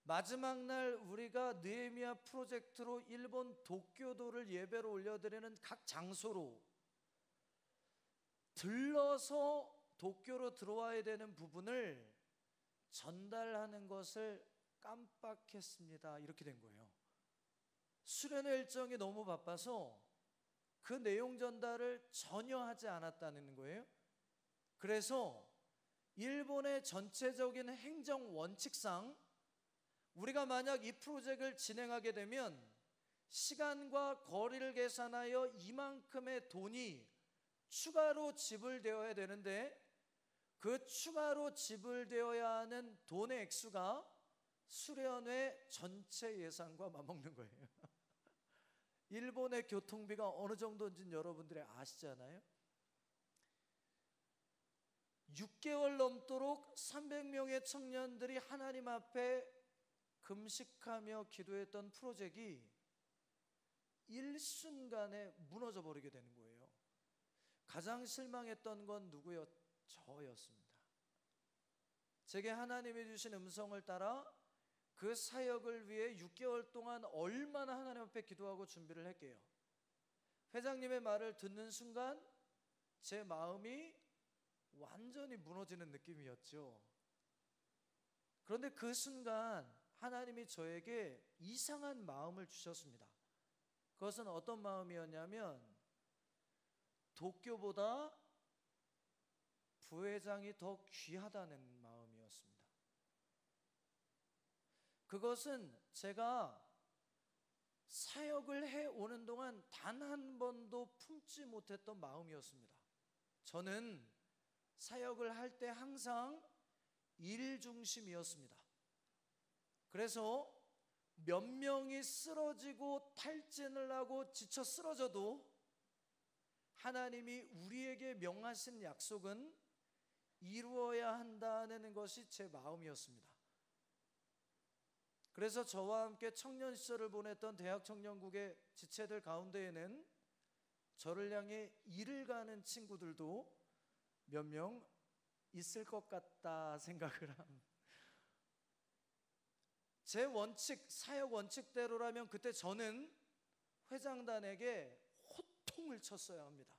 마지막 날 우리가 느헤미야 프로젝트로 일본 도쿄도를 예배로 올려드리는 각 장소로 들러서 도쿄로 들어와야 되는 부분을 전달하는 것을 깜빡했습니다. 이렇게 된 거예요. 수련회 일정이 너무 바빠서 그 내용 전달을 전혀 하지 않았다는 거예요. 그래서 일본의 전체적인 행정 원칙상 우리가 만약 이 프로젝트를 진행하게 되면 시간과 거리를 계산하여 이만큼의 돈이 추가로 지불되어야 되는데 그 추가로 지불되어야 하는 돈의 액수가 수련회 전체 예산과 맞먹는 거예요. 일본의 교통비가 어느 정도인지는 여러분들이 아시잖아요. 6개월 넘도록 300명의 청년들이 하나님 앞에 금식하며 기도했던 프로젝트가 일순간에 무너져 버리게 되는 거예요. 가장 실망했던 건 누구요? 저였습니다. 제게 하나님이 주신 음성을 따라 그 사역을 위해 6개월 동안 얼마나 하나님 앞에 기도하고 준비를 했게요. 회장님의 말을 듣는 순간 제 마음이 완전히 무너지는 느낌이었죠. 그런데 그 순간 하나님이 저에게 이상한 마음을 주셨습니다. 그것은 어떤 마음이었냐면 도쿄보다 부회장이 더 귀하다는 마음이었습니다. 그것은 제가 사역을 해오는 동안 단 한 번도 품지 못했던 마음이었습니다. 저는 사역을 할 때 항상 일 중심이었습니다. 그래서 몇 명이 쓰러지고 탈진을 하고 지쳐 쓰러져도 하나님이 우리에게 명하신 약속은 이루어야 한다는 것이 제 마음이었습니다. 그래서 저와 함께 청년 시절을 보냈던 대학 청년국의 지체들 가운데에는 저를 향해 일을 가는 친구들도 몇 명 있을 것 같다 생각을 함. 제 원칙, 사역 원칙대로라면 그때 저는 회장단에게 호통을 쳤어야 합니다.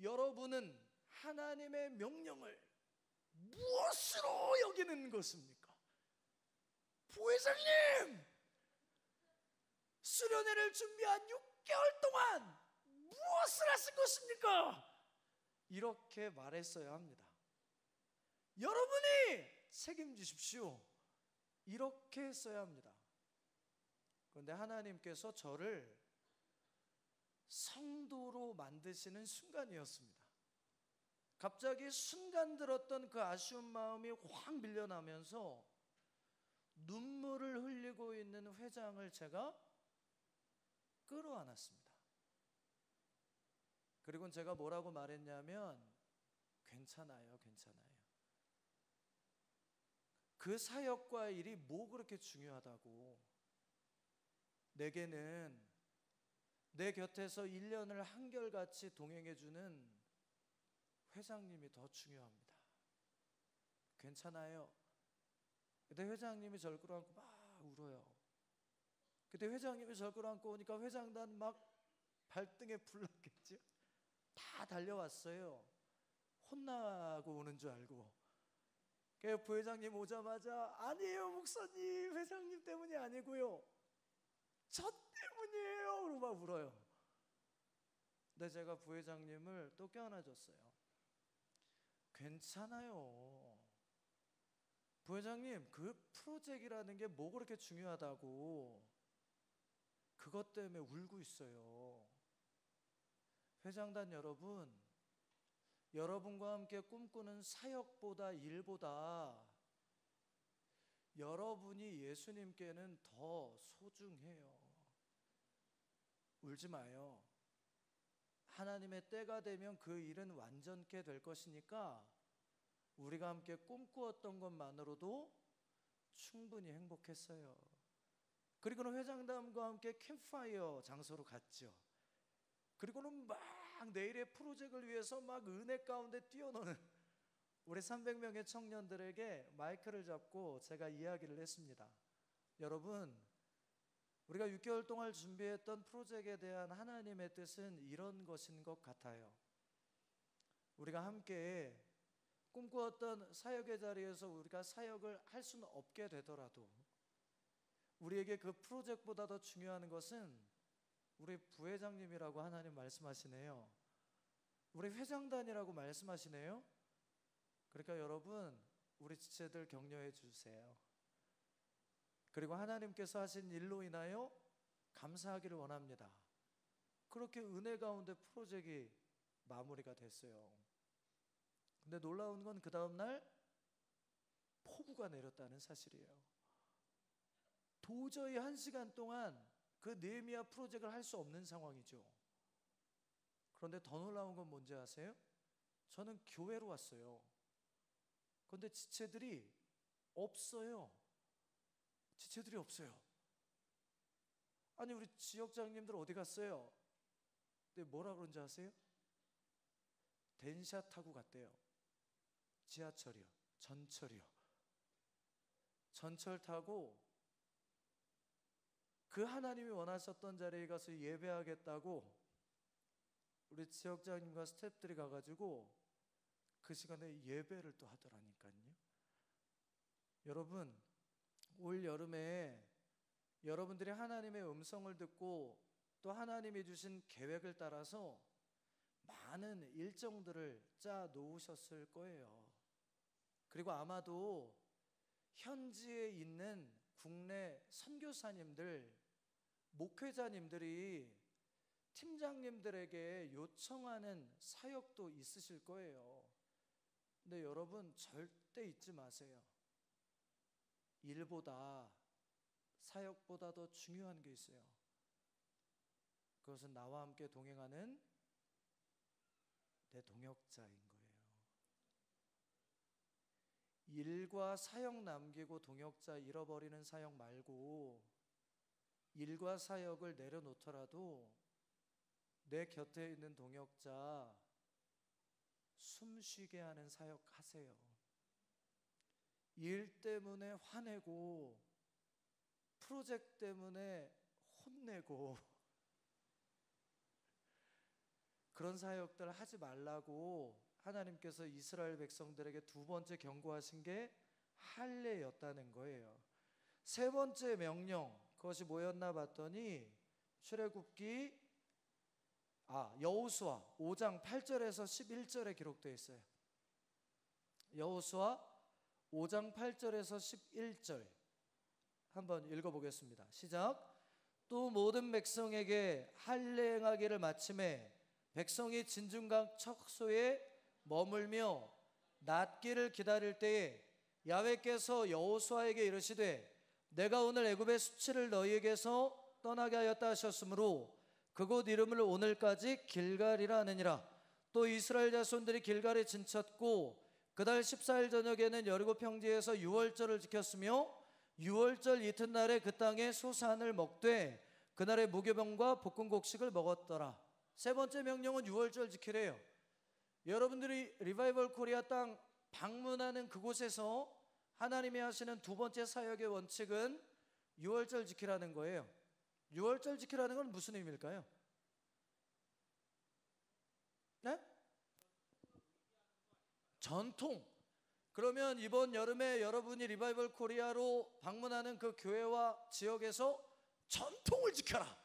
여러분은 하나님의 명령을 무엇으로 여기는 것입니까? 부회장님! 수련회를 준비한 6개월 동안 무엇을 하신 것입니까? 이렇게 말했어야 합니다. 여러분이 책임지십시오. 이렇게 했어야 합니다. 그런데 하나님께서 저를 성도로 만드시는 순간이었습니다. 갑자기 순간 들었던 그 아쉬운 마음이 확 밀려나면서 눈물을 흘리고 있는 회장을 제가 끌어안았습니다. 그리고 제가 뭐라고 말했냐면 괜찮아요, 괜찮아요. 그 사역과 일이 뭐 그렇게 중요하다고. 내게는 내 곁에서 1년을 한결같이 동행해주는 회장님이 더 중요합니다. 괜찮아요. 그때 회장님이 저를 끌어안고 막 울어요. 그때 회장님이 저를 끌어안고 오니까 회장단 막 발등에 불 났겠죠. 다 달려왔어요. 혼나고 오는 줄 알고. 그 부회장님 오자마자 아니에요 목사님, 회장님 때문이 아니고요, 저 때문이에요 그러고 막 울어요. 근데 제가 부회장님을 또 껴안아줬어요. 괜찮아요. 부회장님, 그 프로젝트라는 게 뭐 그렇게 중요하다고 그것 때문에 울고 있어요. 회장단 여러분, 여러분과 함께 꿈꾸는 사역보다 일보다 여러분이 예수님께는 더 소중해요. 울지 마요. 하나님의 때가 되면 그 일은 완전케 될 것이니까 우리가 함께 꿈꾸었던 것만으로도 충분히 행복했어요. 그리고는 회장단과 함께 캠프파이어 장소로 갔죠. 그리고는 막 내일의 프로젝트를 위해서 막 은혜 가운데 뛰어노는 우리 300명의 청년들에게 마이크를 잡고 제가 이야기를 했습니다. 여러분, 우리가 6개월 동안 준비했던 프로젝트에 대한 하나님의 뜻은 이런 것인 것 같아요. 우리가 함께 꿈꾸었던 사역의 자리에서 우리가 사역을 할 수는 없게 되더라도 우리에게 그 프로젝트보다 더 중요한 것은 우리 부회장님이라고 하나님 말씀하시네요. 우리 회장단이라고 말씀하시네요. 그러니까 여러분, 우리 지체들 격려해 주세요. 그리고 하나님께서 하신 일로 인하여 감사하기를 원합니다. 그렇게 은혜 가운데 프로젝트가 마무리가 됐어요. 근데 놀라운 건 그 다음날 폭우가 내렸다는 사실이에요. 도저히 1시간 동안 그 느헤미야 프로젝트를 할 수 없는 상황이죠. 그런데 더 놀라운 건 뭔지 아세요? 저는 교회로 왔어요. 그런데 지체들이 없어요. 지체들이 없어요. 아니, 우리 지역장님들 어디 갔어요? 근데 뭐라 그런지 아세요? 댄샷 타고 갔대요. 지하철이요. 전철이요. 전철 타고 그 하나님이 원하셨던 자리에 가서 예배하겠다고 우리 지역장님과 스태프들이 가가지고 그 시간에 예배를 또 하더라니까요. 여러분, 올 여름에 여러분들이 하나님의 음성을 듣고 또 하나님이 주신 계획을 따라서 많은 일정들을 짜 놓으셨을 거예요. 그리고 아마도 현지에 있는 국내 선교사님들, 목회자님들이 팀장님들에게 요청하는 사역도 있으실 거예요. 근데 여러분, 절대 잊지 마세요. 일보다 사역보다 더 중요한 게 있어요. 그것은 나와 함께 동행하는 내 동역자인 거예요. 일과 사역 남기고 동역자 잃어버리는 사역 말고 일과 사역을 내려놓더라도 내 곁에 있는 동역자 숨 쉬게 하는 사역 하세요. 일 때문에 화내고 프로젝트 때문에 혼내고 그런 사역들 하지 말라고 하나님께서 이스라엘 백성들에게 두 번째 경고하신 게 할례였다는 거예요. 세 번째 명령, 그것이 뭐였나 봤더니 출애굽기 여호수아 5장 8절에서 11절에 기록되어 있어요. 여호수아 5장 8절에서 11절 한번 읽어보겠습니다. 시작. 또 모든 백성에게 할례 행하기를 마침에 백성이 진중강 척소에 머물며 낫기를 기다릴 때에 야훼께서 여호수아에게 이르시되 내가 오늘 애굽의 수치를 너희에게서 떠나게 하였다 하셨으므로 그곳 이름을 오늘까지 길갈이라 하느니라. 또 이스라엘 자손들이 길갈에 진쳤고 그달 14일 저녁에는 여리고 평지에서 유월절을 지켰으며 유월절 이튿날에 그 땅에 소산을 먹되 그날에 무교병과 볶은 곡식을 먹었더라. 세 번째 명령은 유월절 지키래요. 여러분들이 리바이벌 코리아 땅 방문하는 그곳에서 하나님이 하시는 두 번째 사역의 원칙은 유월절 지키라는 거예요. 유월절 지키라는 건 무슨 의미일까요? 네? 전통. 그러면 이번 여름에 여러분이 리바이벌 코리아로 방문하는 그 교회와 지역에서 전통을 지켜라.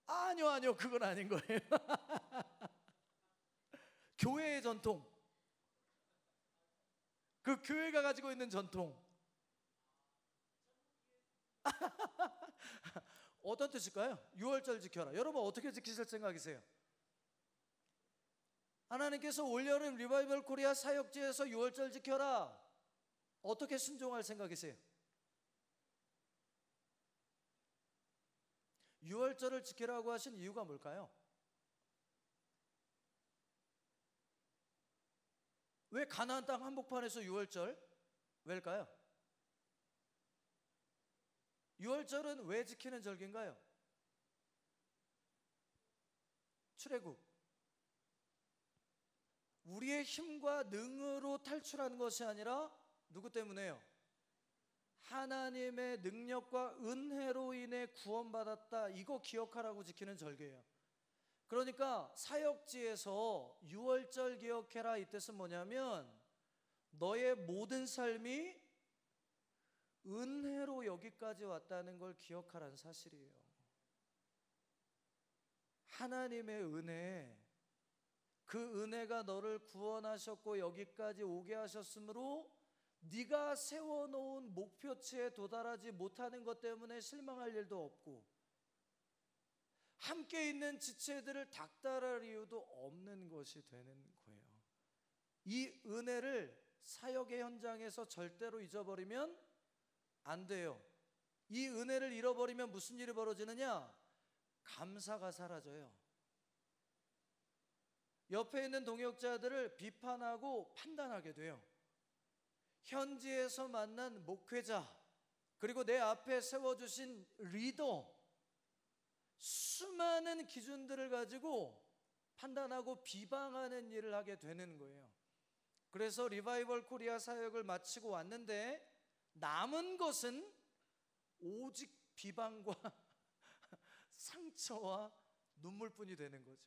아니요, 그건 아닌 거예요. 교회의 전통, 그 교회가 가지고 있는 전통. 어떤 뜻일까요? 유월절 지켜라. 여러분 어떻게 지키실 생각이세요? 하나님께서 올여름 리바이벌 코리아 사역지에서 유월절 지켜라. 어떻게 순종할 생각이세요? 유월절을 지키라고 하신 이유가 뭘까요? 왜 가나안 땅 한복판에서 유월절? 왜일까요? 유월절은 왜 지키는 절기인가요? 출애굽. 우리의 힘과 능으로 탈출하는 것이 아니라 누구 때문에요? 하나님의 능력과 은혜로 인해 구원받았다. 이거 기억하라고 지키는 절기예요. 그러니까 사역지에서 유월절 기억해라 이 뜻은 뭐냐면 너의 모든 삶이 은혜로 여기까지 왔다는 걸 기억하라는 사실이에요. 하나님의 은혜, 그 은혜가 너를 구원하셨고 여기까지 오게 하셨으므로 네가 세워놓은 목표치에 도달하지 못하는 것 때문에 실망할 일도 없고 함께 있는 지체들을 닥달할 이유도 없는 것이 되는 거예요. 이 은혜를 사역의 현장에서 절대로 잊어버리면 안 돼요. 이 은혜를 잃어버리면 무슨 일이 벌어지느냐? 감사가 사라져요. 옆에 있는 동역자들을 비판하고 판단하게 돼요. 현지에서 만난 목회자, 그리고 내 앞에 세워주신 리더, 수많은 기준들을 가지고 판단하고 비방하는 일을 하게 되는 거예요. 그래서 리바이벌 코리아 사역을 마치고 왔는데 남은 것은 오직 비방과 상처와 눈물뿐이 되는 거죠.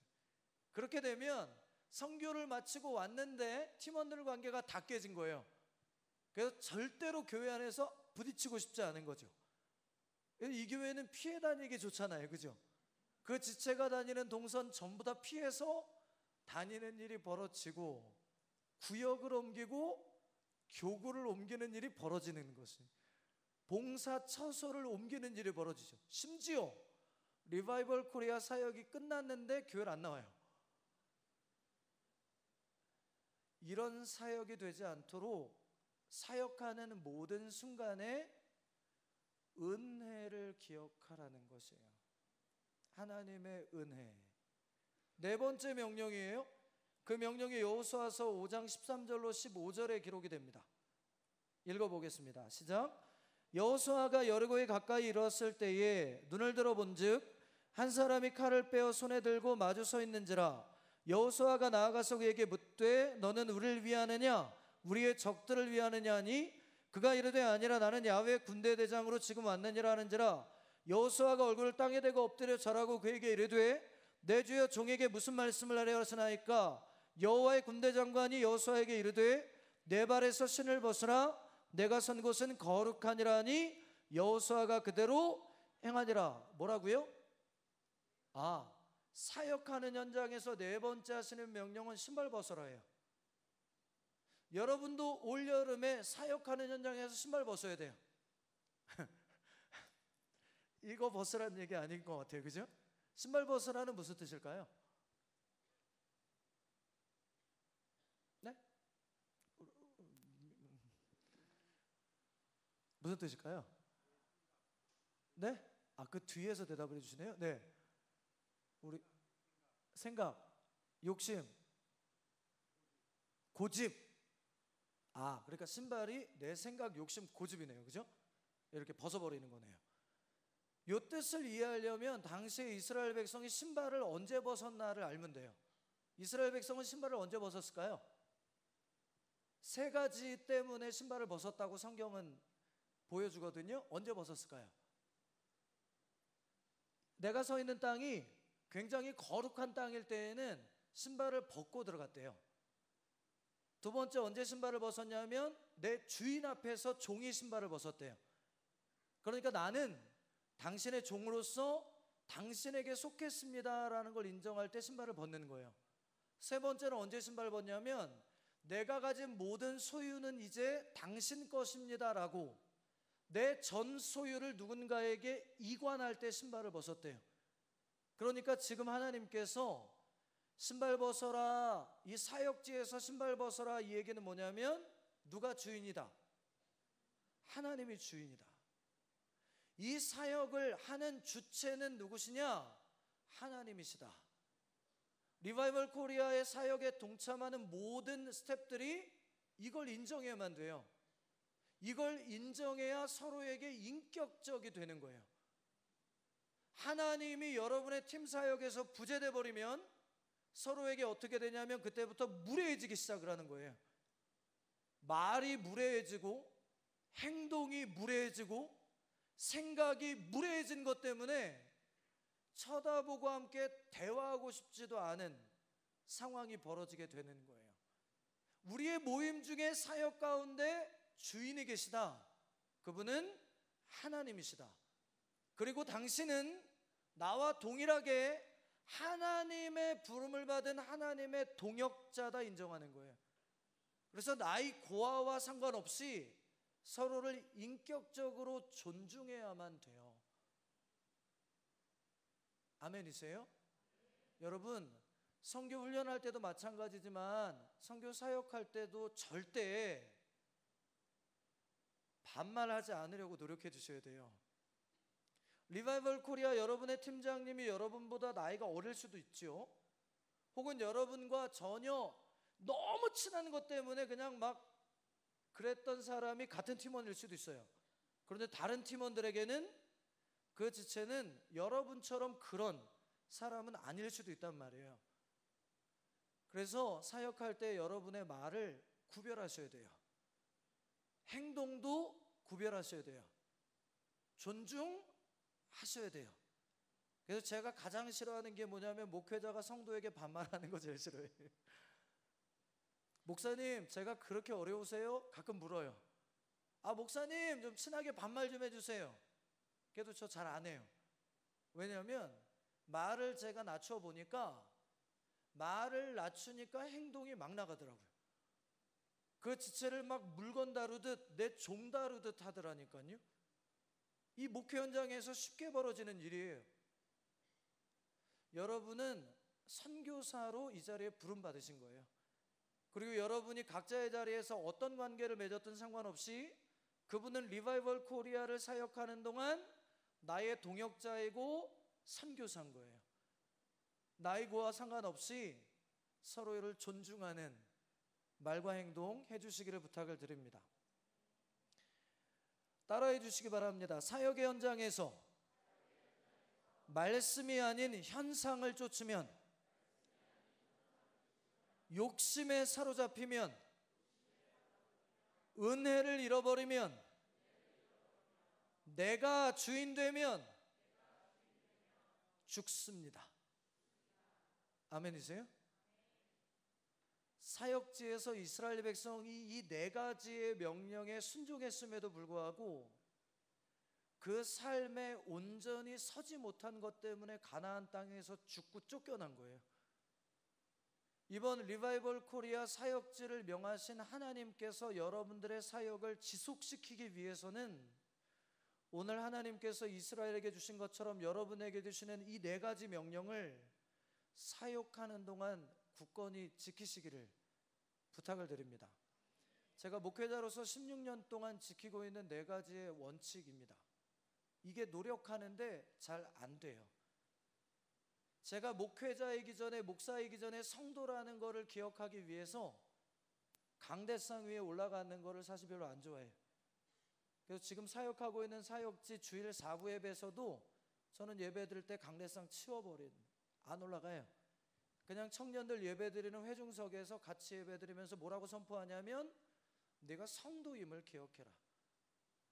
그렇게 되면 선교를 마치고 왔는데 팀원들 관계가 다 깨진 거예요. 그래서 절대로 교회 안에서 부딪히고 싶지 않은 거죠. 이 교회는 피해 다니기 좋잖아요, 그죠? 그 지체가 다니는 동선 전부 다 피해서 다니는 일이 벌어지고 구역을 옮기고 교구를 옮기는 일이 벌어지는 것이, 봉사 처소를 옮기는 일이 벌어지죠. 심지어 리바이벌 코리아 사역이 끝났는데 교회를 안 나와요. 이런 사역이 되지 않도록 사역하는 모든 순간에 은혜를 기억하라는 것이에요. 하나님의 은혜. 네 번째 명령이에요. 그 명령이 여호수아서 5장 13절로 15절에 기록이 됩니다. 읽어보겠습니다. 시작. 여호수아가 여리고에 가까이 이르렀을 때에 눈을 들어 본즉 한 사람이 칼을 빼어 손에 들고 마주 서 있는지라. 여호수아가 나아가서 그에게 묻되 너는 우리를 위하느냐 우리의 적들을 위하느냐 하니 그가 이르되 아니라 나는 야훼 군대 대장으로 지금 왔느니라 하는지라. 여호수아가 얼굴을 땅에 대고 엎드려 절하고 그에게 이르되 내 주여 종에게 무슨 말씀을 하려 하시나이까. 여호와의 군대 장관이 여호수아에게 이르되 내 발에서 신을 벗으라 내가 선 곳은 거룩하니라 하니 여호수아가 그대로 행하니라. 뭐라고요? 사역하는 현장에서 네 번째 하시는 명령은 신발 벗어라예요. 여러분도 올여름에 사역하는 현장에서 신발 벗어야 돼요. 이거 벗으라는 얘기 아닌 것 같아요, 그죠? 신발 벗으라는 무슨 뜻일까요? 네? 무슨 뜻일까요? 네? 그 뒤에서 대답을 해주시네요. 네. 우리 생각, 욕심, 고집. 그러니까 신발이 내 생각, 욕심, 고집이네요, 그죠? 이렇게 벗어버리는 거네요. 이 뜻을 이해하려면 당시에 이스라엘 백성이 신발을 언제 벗었나를 알면 돼요. 이스라엘 백성은 신발을 언제 벗었을까요? 세 가지 때문에 신발을 벗었다고 성경은 보여주거든요. 언제 벗었을까요? 내가 서 있는 땅이 굉장히 거룩한 땅일 때에는 신발을 벗고 들어갔대요. 두 번째, 언제 신발을 벗었냐면 내 주인 앞에서 종이 신발을 벗었대요. 그러니까 나는 당신의 종으로서 당신에게 속했습니다라는 걸 인정할 때 신발을 벗는 거예요. 세 번째는 언제 신발을 벗냐면 내가 가진 모든 소유는 이제 당신 것입니다라고 내 전 소유를 누군가에게 이관할 때 신발을 벗었대요. 그러니까 지금 하나님께서 신발 벗어라, 이 사역지에서 신발 벗어라, 이 얘기는 뭐냐면 누가 주인이다? 하나님이 주인이다. 이 사역을 하는 주체는 누구시냐? 하나님이시다. 리바이벌 코리아의 사역에 동참하는 모든 스태프들이 이걸 인정해야만 돼요. 이걸 인정해야 서로에게 인격적이 되는 거예요. 하나님이 여러분의 팀 사역에서 부재돼 버리면 서로에게 어떻게 되냐면 그때부터 무례해지기 시작을 하는 거예요. 말이 무례해지고 행동이 무례해지고 생각이 무례해진 것 때문에 쳐다보고 함께 대화하고 싶지도 않은 상황이 벌어지게 되는 거예요. 우리의 모임 중에 사역 가운데 주인이 계시다. 그분은 하나님이시다. 그리고 당신은 나와 동일하게 하나님의 부름을 받은 하나님의 동역자다 인정하는 거예요. 그래서 나이 고하와 상관없이 서로를 인격적으로 존중해야만 돼요. 아멘이세요? 여러분, 선교 훈련할 때도 마찬가지지만 선교 사역할 때도 절대 반말하지 않으려고 노력해 주셔야 돼요. 리바이벌 코리아 여러분의 팀장님이 여러분보다 나이가 어릴 수도 있죠. 혹은 여러분과 전혀 너무 친한 것 때문에 그냥 막 그랬던 사람이 같은 팀원일 수도 있어요. 그런데 다른 팀원들에게는 그 지체는 여러분처럼 그런 사람은 아닐 수도 있단 말이에요. 그래서 사역할 때 여러분의 말을 구별하셔야 돼요. 행동도 구별하셔야 돼요. 존중하셔야 돼요. 그래서 제가 가장 싫어하는 게 뭐냐면 목회자가 성도에게 반말하는 거 제일 싫어해요. 목사님, 제가 그렇게 어려우세요? 가끔 물어요. 아, 목사님 좀 친하게 반말 좀 해주세요. 그래도 저 잘 안 해요. 왜냐하면 말을 제가 낮춰보니까 말을 낮추니까 행동이 막 나가더라고요. 그 지체를 막 물건 다루듯 내 종 다루듯 하더라니까요. 이 목회 현장에서 쉽게 벌어지는 일이에요. 여러분은 선교사로 이 자리에 부름 받으신 거예요. 그리고 여러분이 각자의 자리에서 어떤 관계를 맺었든 상관없이 그분은 리바이벌 코리아를 사역하는 동안 나의 동역자이고 선교사인 거예요. 나이고와 상관없이 서로를 존중하는 말과 행동 해주시기를 부탁을 드립니다. 따라해 주시기 바랍니다. 사역의 현장에서 말씀이 아닌 현상을 쫓으면, 욕심에 사로잡히면, 은혜를 잃어버리면, 내가 주인 되면 죽습니다. 아멘이세요? 사역지에서 이스라엘 백성이 이 네 가지의 명령에 순종했음에도 불구하고 그 삶에 온전히 서지 못한 것 때문에 가나안 땅에서 죽고 쫓겨난 거예요. 이번 리바이벌 코리아 사역지를 명하신 하나님께서 여러분들의 사역을 지속시키기 위해서는 오늘 하나님께서 이스라엘에게 주신 것처럼 여러분에게 주시는 이 네 가지 명령을 사역하는 동안 굳건히 지키시기를 부탁을 드립니다. 제가 목회자로서 16년 동안 지키고 있는 네 가지의 원칙입니다. 이게 노력하는데 잘 안 돼요. 제가 목회자이기 전에, 목사이기 전에 성도라는 거를 기억하기 위해서 강대상 위에 올라가는 거를 사실 별로 안 좋아해요. 그래서 지금 사역하고 있는 사역지 주일 4부 예배에서도 저는 예배 드릴 때 강대상 치워버린, 안 올라가요. 그냥 청년들 예배 드리는 회중석에서 같이 예배 드리면서 뭐라고 선포하냐면 내가 성도임을 기억해라.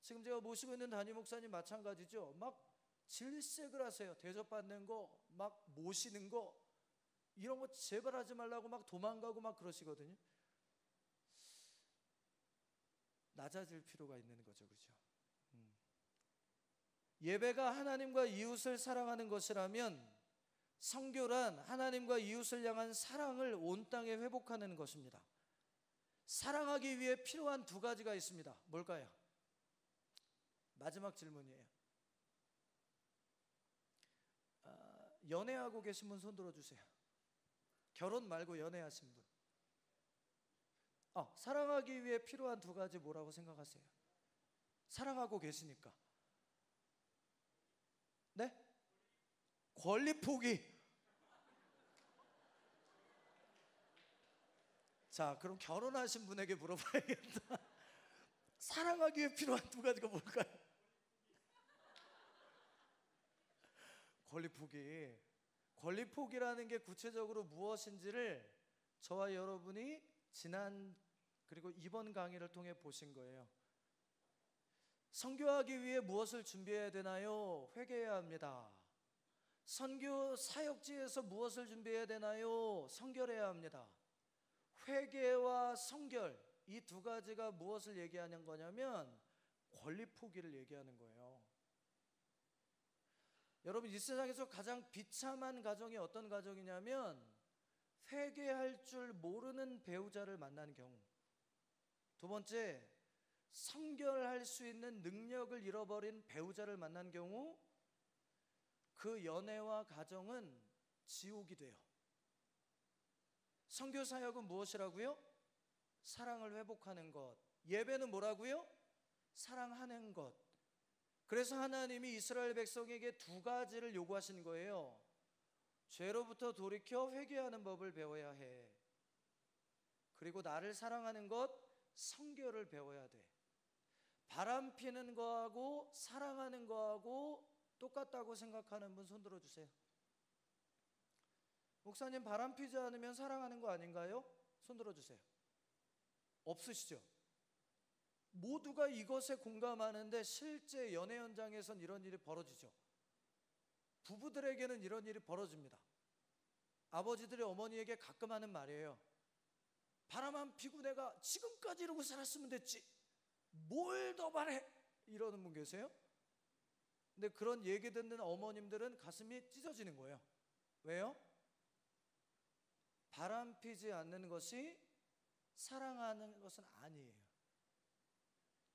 지금 제가 모시고 있는 담임 목사님 마찬가지죠. 막 질색을 하세요. 대접받는 거, 막 모시는 거, 이런 거 제발 하지 말라고 막 도망가고 막 그러시거든요. 낮아질 필요가 있는 거죠, 그렇죠? 예배가 하나님과 이웃을 사랑하는 것이라면 선교란 하나님과 이웃을 향한 사랑을 온 땅에 회복하는 것입니다. 사랑하기 위해 필요한 두 가지가 있습니다. 뭘까요? 마지막 질문이에요. 연애하고 계신 분 손 들어주세요. 결혼 말고 연애하신 분. 사랑하기 위해 필요한 두 가지 뭐라고 생각하세요? 사랑하고 계시니까. 권리 포기. 자, 그럼 결혼하신 분에게 물어봐야겠다. 사랑하기 위해 필요한 두 가지가 뭘까요? 권리 포기. 권리 포기라는 게 구체적으로 무엇인지를 저와 여러분이 지난 그리고 이번 강의를 통해 보신 거예요. 선교하기 위해 무엇을 준비해야 되나요? 회개해야 합니다. 선교 사역지에서 무엇을 준비해야 되나요? 선결해야 합니다. 회개와 선결, 이 두 가지가 무엇을 얘기하는 거냐면 권리 포기를 얘기하는 거예요. 여러분, 이 세상에서 가장 비참한 가정이 어떤 가정이냐면 회개할 줄 모르는 배우자를 만나는 경우. 두 번째, 선결할 수 있는 능력을 잃어버린 배우자를 만난 경우 그 연애와 가정은 지옥이 돼요. 선교 사역은 무엇이라고요? 사랑을 회복하는 것. 예배는 뭐라고요? 사랑하는 것. 그래서 하나님이 이스라엘 백성에게 두 가지를 요구하신 거예요. 죄로부터 돌이켜 회개하는 법을 배워야 해. 그리고 나를 사랑하는 것, 선결을 배워야 돼. 바람 피는 거하고 사랑하는 거하고 똑같다고 생각하는 분 손 들어주세요. 목사님, 바람 피지 않으면 사랑하는 거 아닌가요? 손 들어주세요. 없으시죠? 모두가 이것에 공감하는데 실제 연애 현장에선 이런 일이 벌어지죠. 부부들에게는 이런 일이 벌어집니다. 아버지들이 어머니에게 가끔 하는 말이에요. 바람 안 피고 내가 지금까지 이러고 살았으면 됐지, 뭘 더 바래, 이러는 분 계세요? 근데 그런 얘기 듣는 어머님들은 가슴이 찢어지는 거예요. 왜요? 바람 피지 않는 것이 사랑하는 것은 아니에요.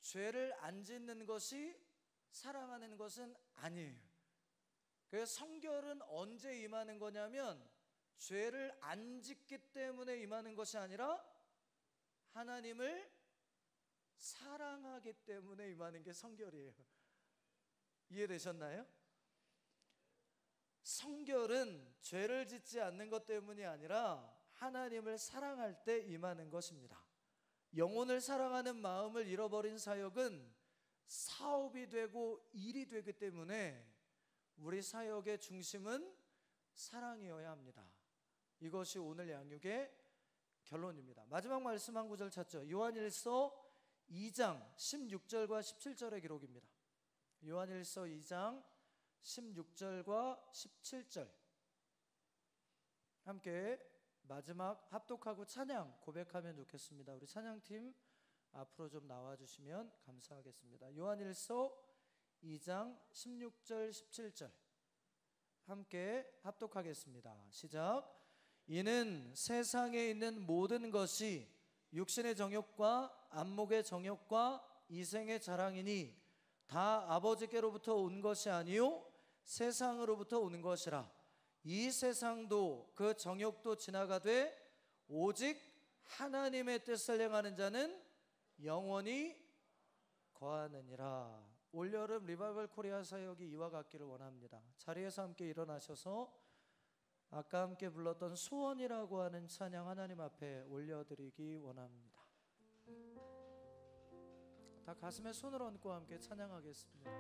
죄를 안 짓는 것이 사랑하는 것은 아니에요. 그래서 선결은 언제 임하는 거냐면 죄를 안 짓기 때문에 임하는 것이 아니라 하나님을 사랑하기 때문에 임하는 게 선결이에요. 이해되셨나요? 선결은 죄를 짓지 않는 것 때문이 아니라 하나님을 사랑할 때 임하는 것입니다. 영혼을 사랑하는 마음을 잃어버린 사역은 사업이 되고 일이 되기 때문에 우리 사역의 중심은 사랑이어야 합니다. 이것이 오늘 양육의 결론입니다. 마지막 말씀 한 구절 찾죠. 요한일서 2장 16절과 17절의 기록입니다. 요한일서 2장 16절과 17절 함께 마지막 합독하고 찬양 고백하면 좋겠습니다. 우리 찬양팀 앞으로 좀 나와주시면 감사하겠습니다. 요한일서 2장 16절 17절 함께 합독하겠습니다. 시작. 이는 세상에 있는 모든 것이 육신의 정욕과 안목의 정욕과 이생의 자랑이니 다 아버지께로부터 온 것이 아니요 세상으로부터 오는 것이라. 이 세상도 그 정욕도 지나가되 오직 하나님의 뜻을 행하는 자는 영원히 거하느니라. 올여름 리바이벌 코리아 사역이 이와 같기를 원합니다. 자리에서 함께 일어나셔서 아까 함께 불렀던 소원이라고 하는 찬양 하나님 앞에 올려드리기 원합니다. 다 가슴에 손을 얹고 함께 찬양하겠습니다.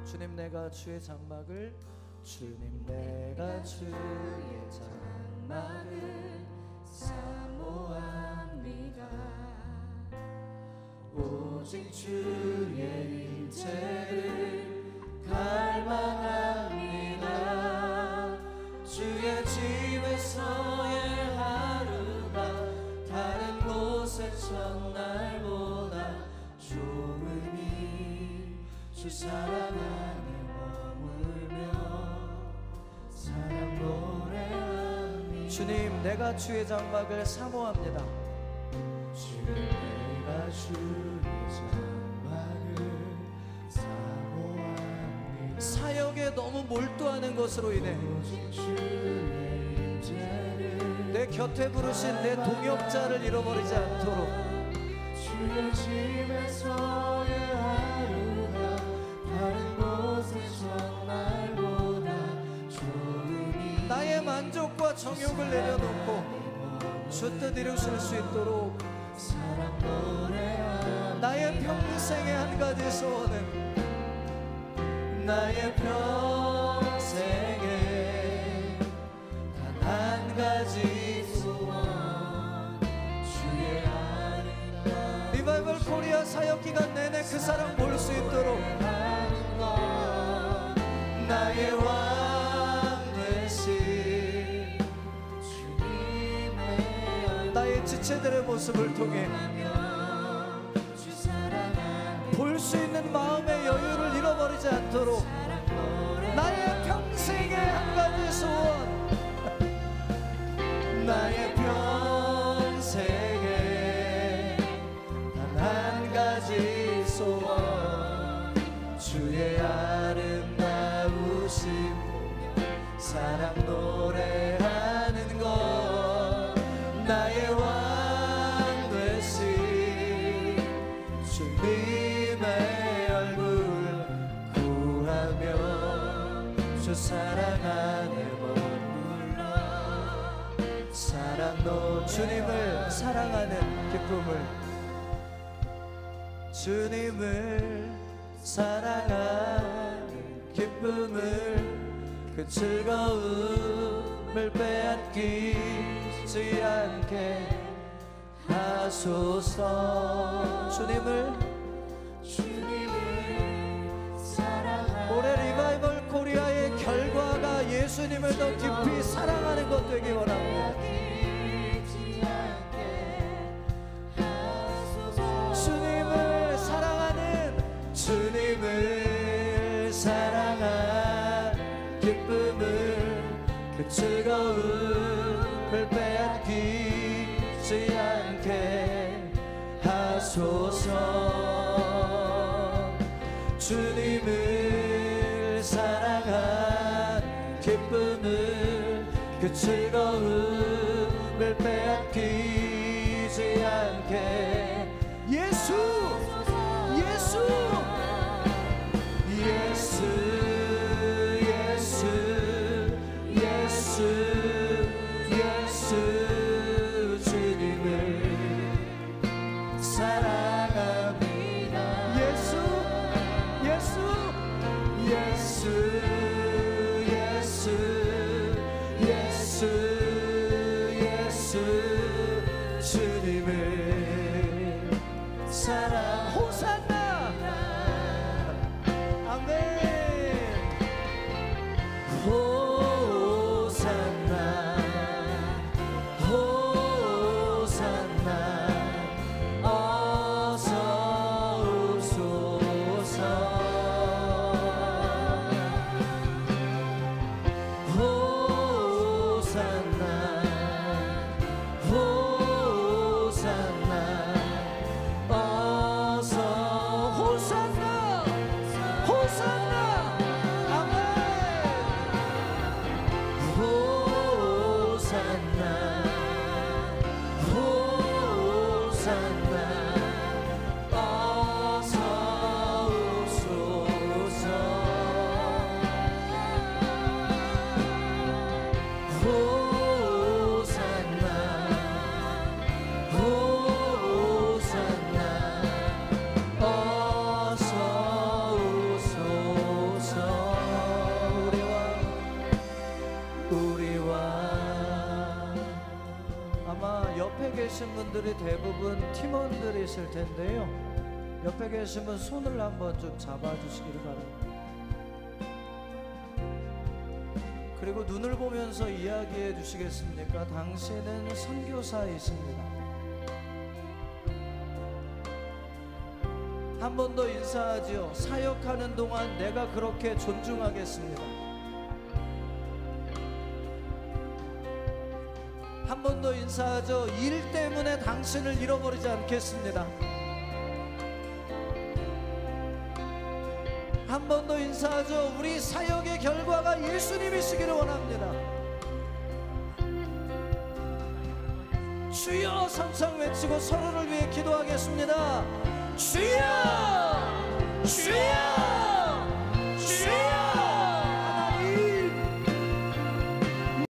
주님, 내가 주의 장막을 주님, 내가 주의 장막을 사모합니다. 오직 주의 임재를 갈망합니다. 주의 집에서의 하루가 다른 곳의 첫날보다 좋으니 주 사랑 안에 머물며 사랑 노래합니다. 주님, 내가 주의 장막을 사모합니다. 주님, 내가 주의 장막을 사모합니다. 사역에 너무 몰두하는 것으로 인해 내 곁에 부르신 내 동역자를 잃어버리지 않도록 주의 집에서의 하루가 다른 곳에서 날보다 좋으니 나의 만족과 정욕을 내려놓고 주 뜻 이루실 수 있도록 사랑 노래하네 나의 평생의 한 가지 소원은 나의 평생에 단 한 가지 소원 주의 아름다운 리바이벌 코리아 사역 기간 내내 그 사랑 볼 수 있도록 나의 왕 되신 주님의 나의 지체들의 모습을 통해 주 사랑하네 볼 수 있는 마음의 여유를 잃어버리지 않도록 나의 평생의 한 가지 소원 나의 평생에 단 한 가지 소원 주의 아름다우심 사랑 노래하는 것 나의 왕 되신 주님의 얼굴 구하며 주 사랑 안에 머물러 사랑로 주님을 사랑하는 기쁨을 주님을 사랑하는 기쁨을 그 즐거움을 빼앗기지 않게 하소서 주님을 사랑하네 올해 리바이벌 코리아의 결과가 예수님을 더 깊이 사랑하는 것 되기 원합니다. 주님을 사랑하는 주님을 사랑한 기쁨을 그 즐거움을 빼앗기지 않게 하소서 주님을 사랑한 기쁨을 그 즐거움을 빼앗기지 않게 예수 예수 예수 예수 예수 예수 주님을 사랑합니다 예수 예수 예수 예수 예수 예수 주님을 사랑 호산나 아멘 호산나 호산나 어서 오소서 호산나 호산나 어서 호산나 호산나 아멘 호산나 호산나 어서 오소서 호산나 호산나 어서 오소서 우리와 아마 옆에 계신 분들이 대부분 팀원들이실 텐데요 옆에 계신 분 손을 한번 좀 잡아주시기를 바랍니다 그리고 눈을 보면서 이야기해 주시겠습니까? 당신은 선교사이십니다 한 번 더 인사하지요. 사역하는 동안 내가 그렇게 존중하겠습니다. 한 번 더 인사하죠. 일 때문에 당신을 잃어버리지 않겠습니다. 한 번 더 인사하죠. 우리 사역의 결과가 예수님이시기를 원합니다. 주여 삼창 외치고 서로를 위해 기도하겠습니다. 주여 주여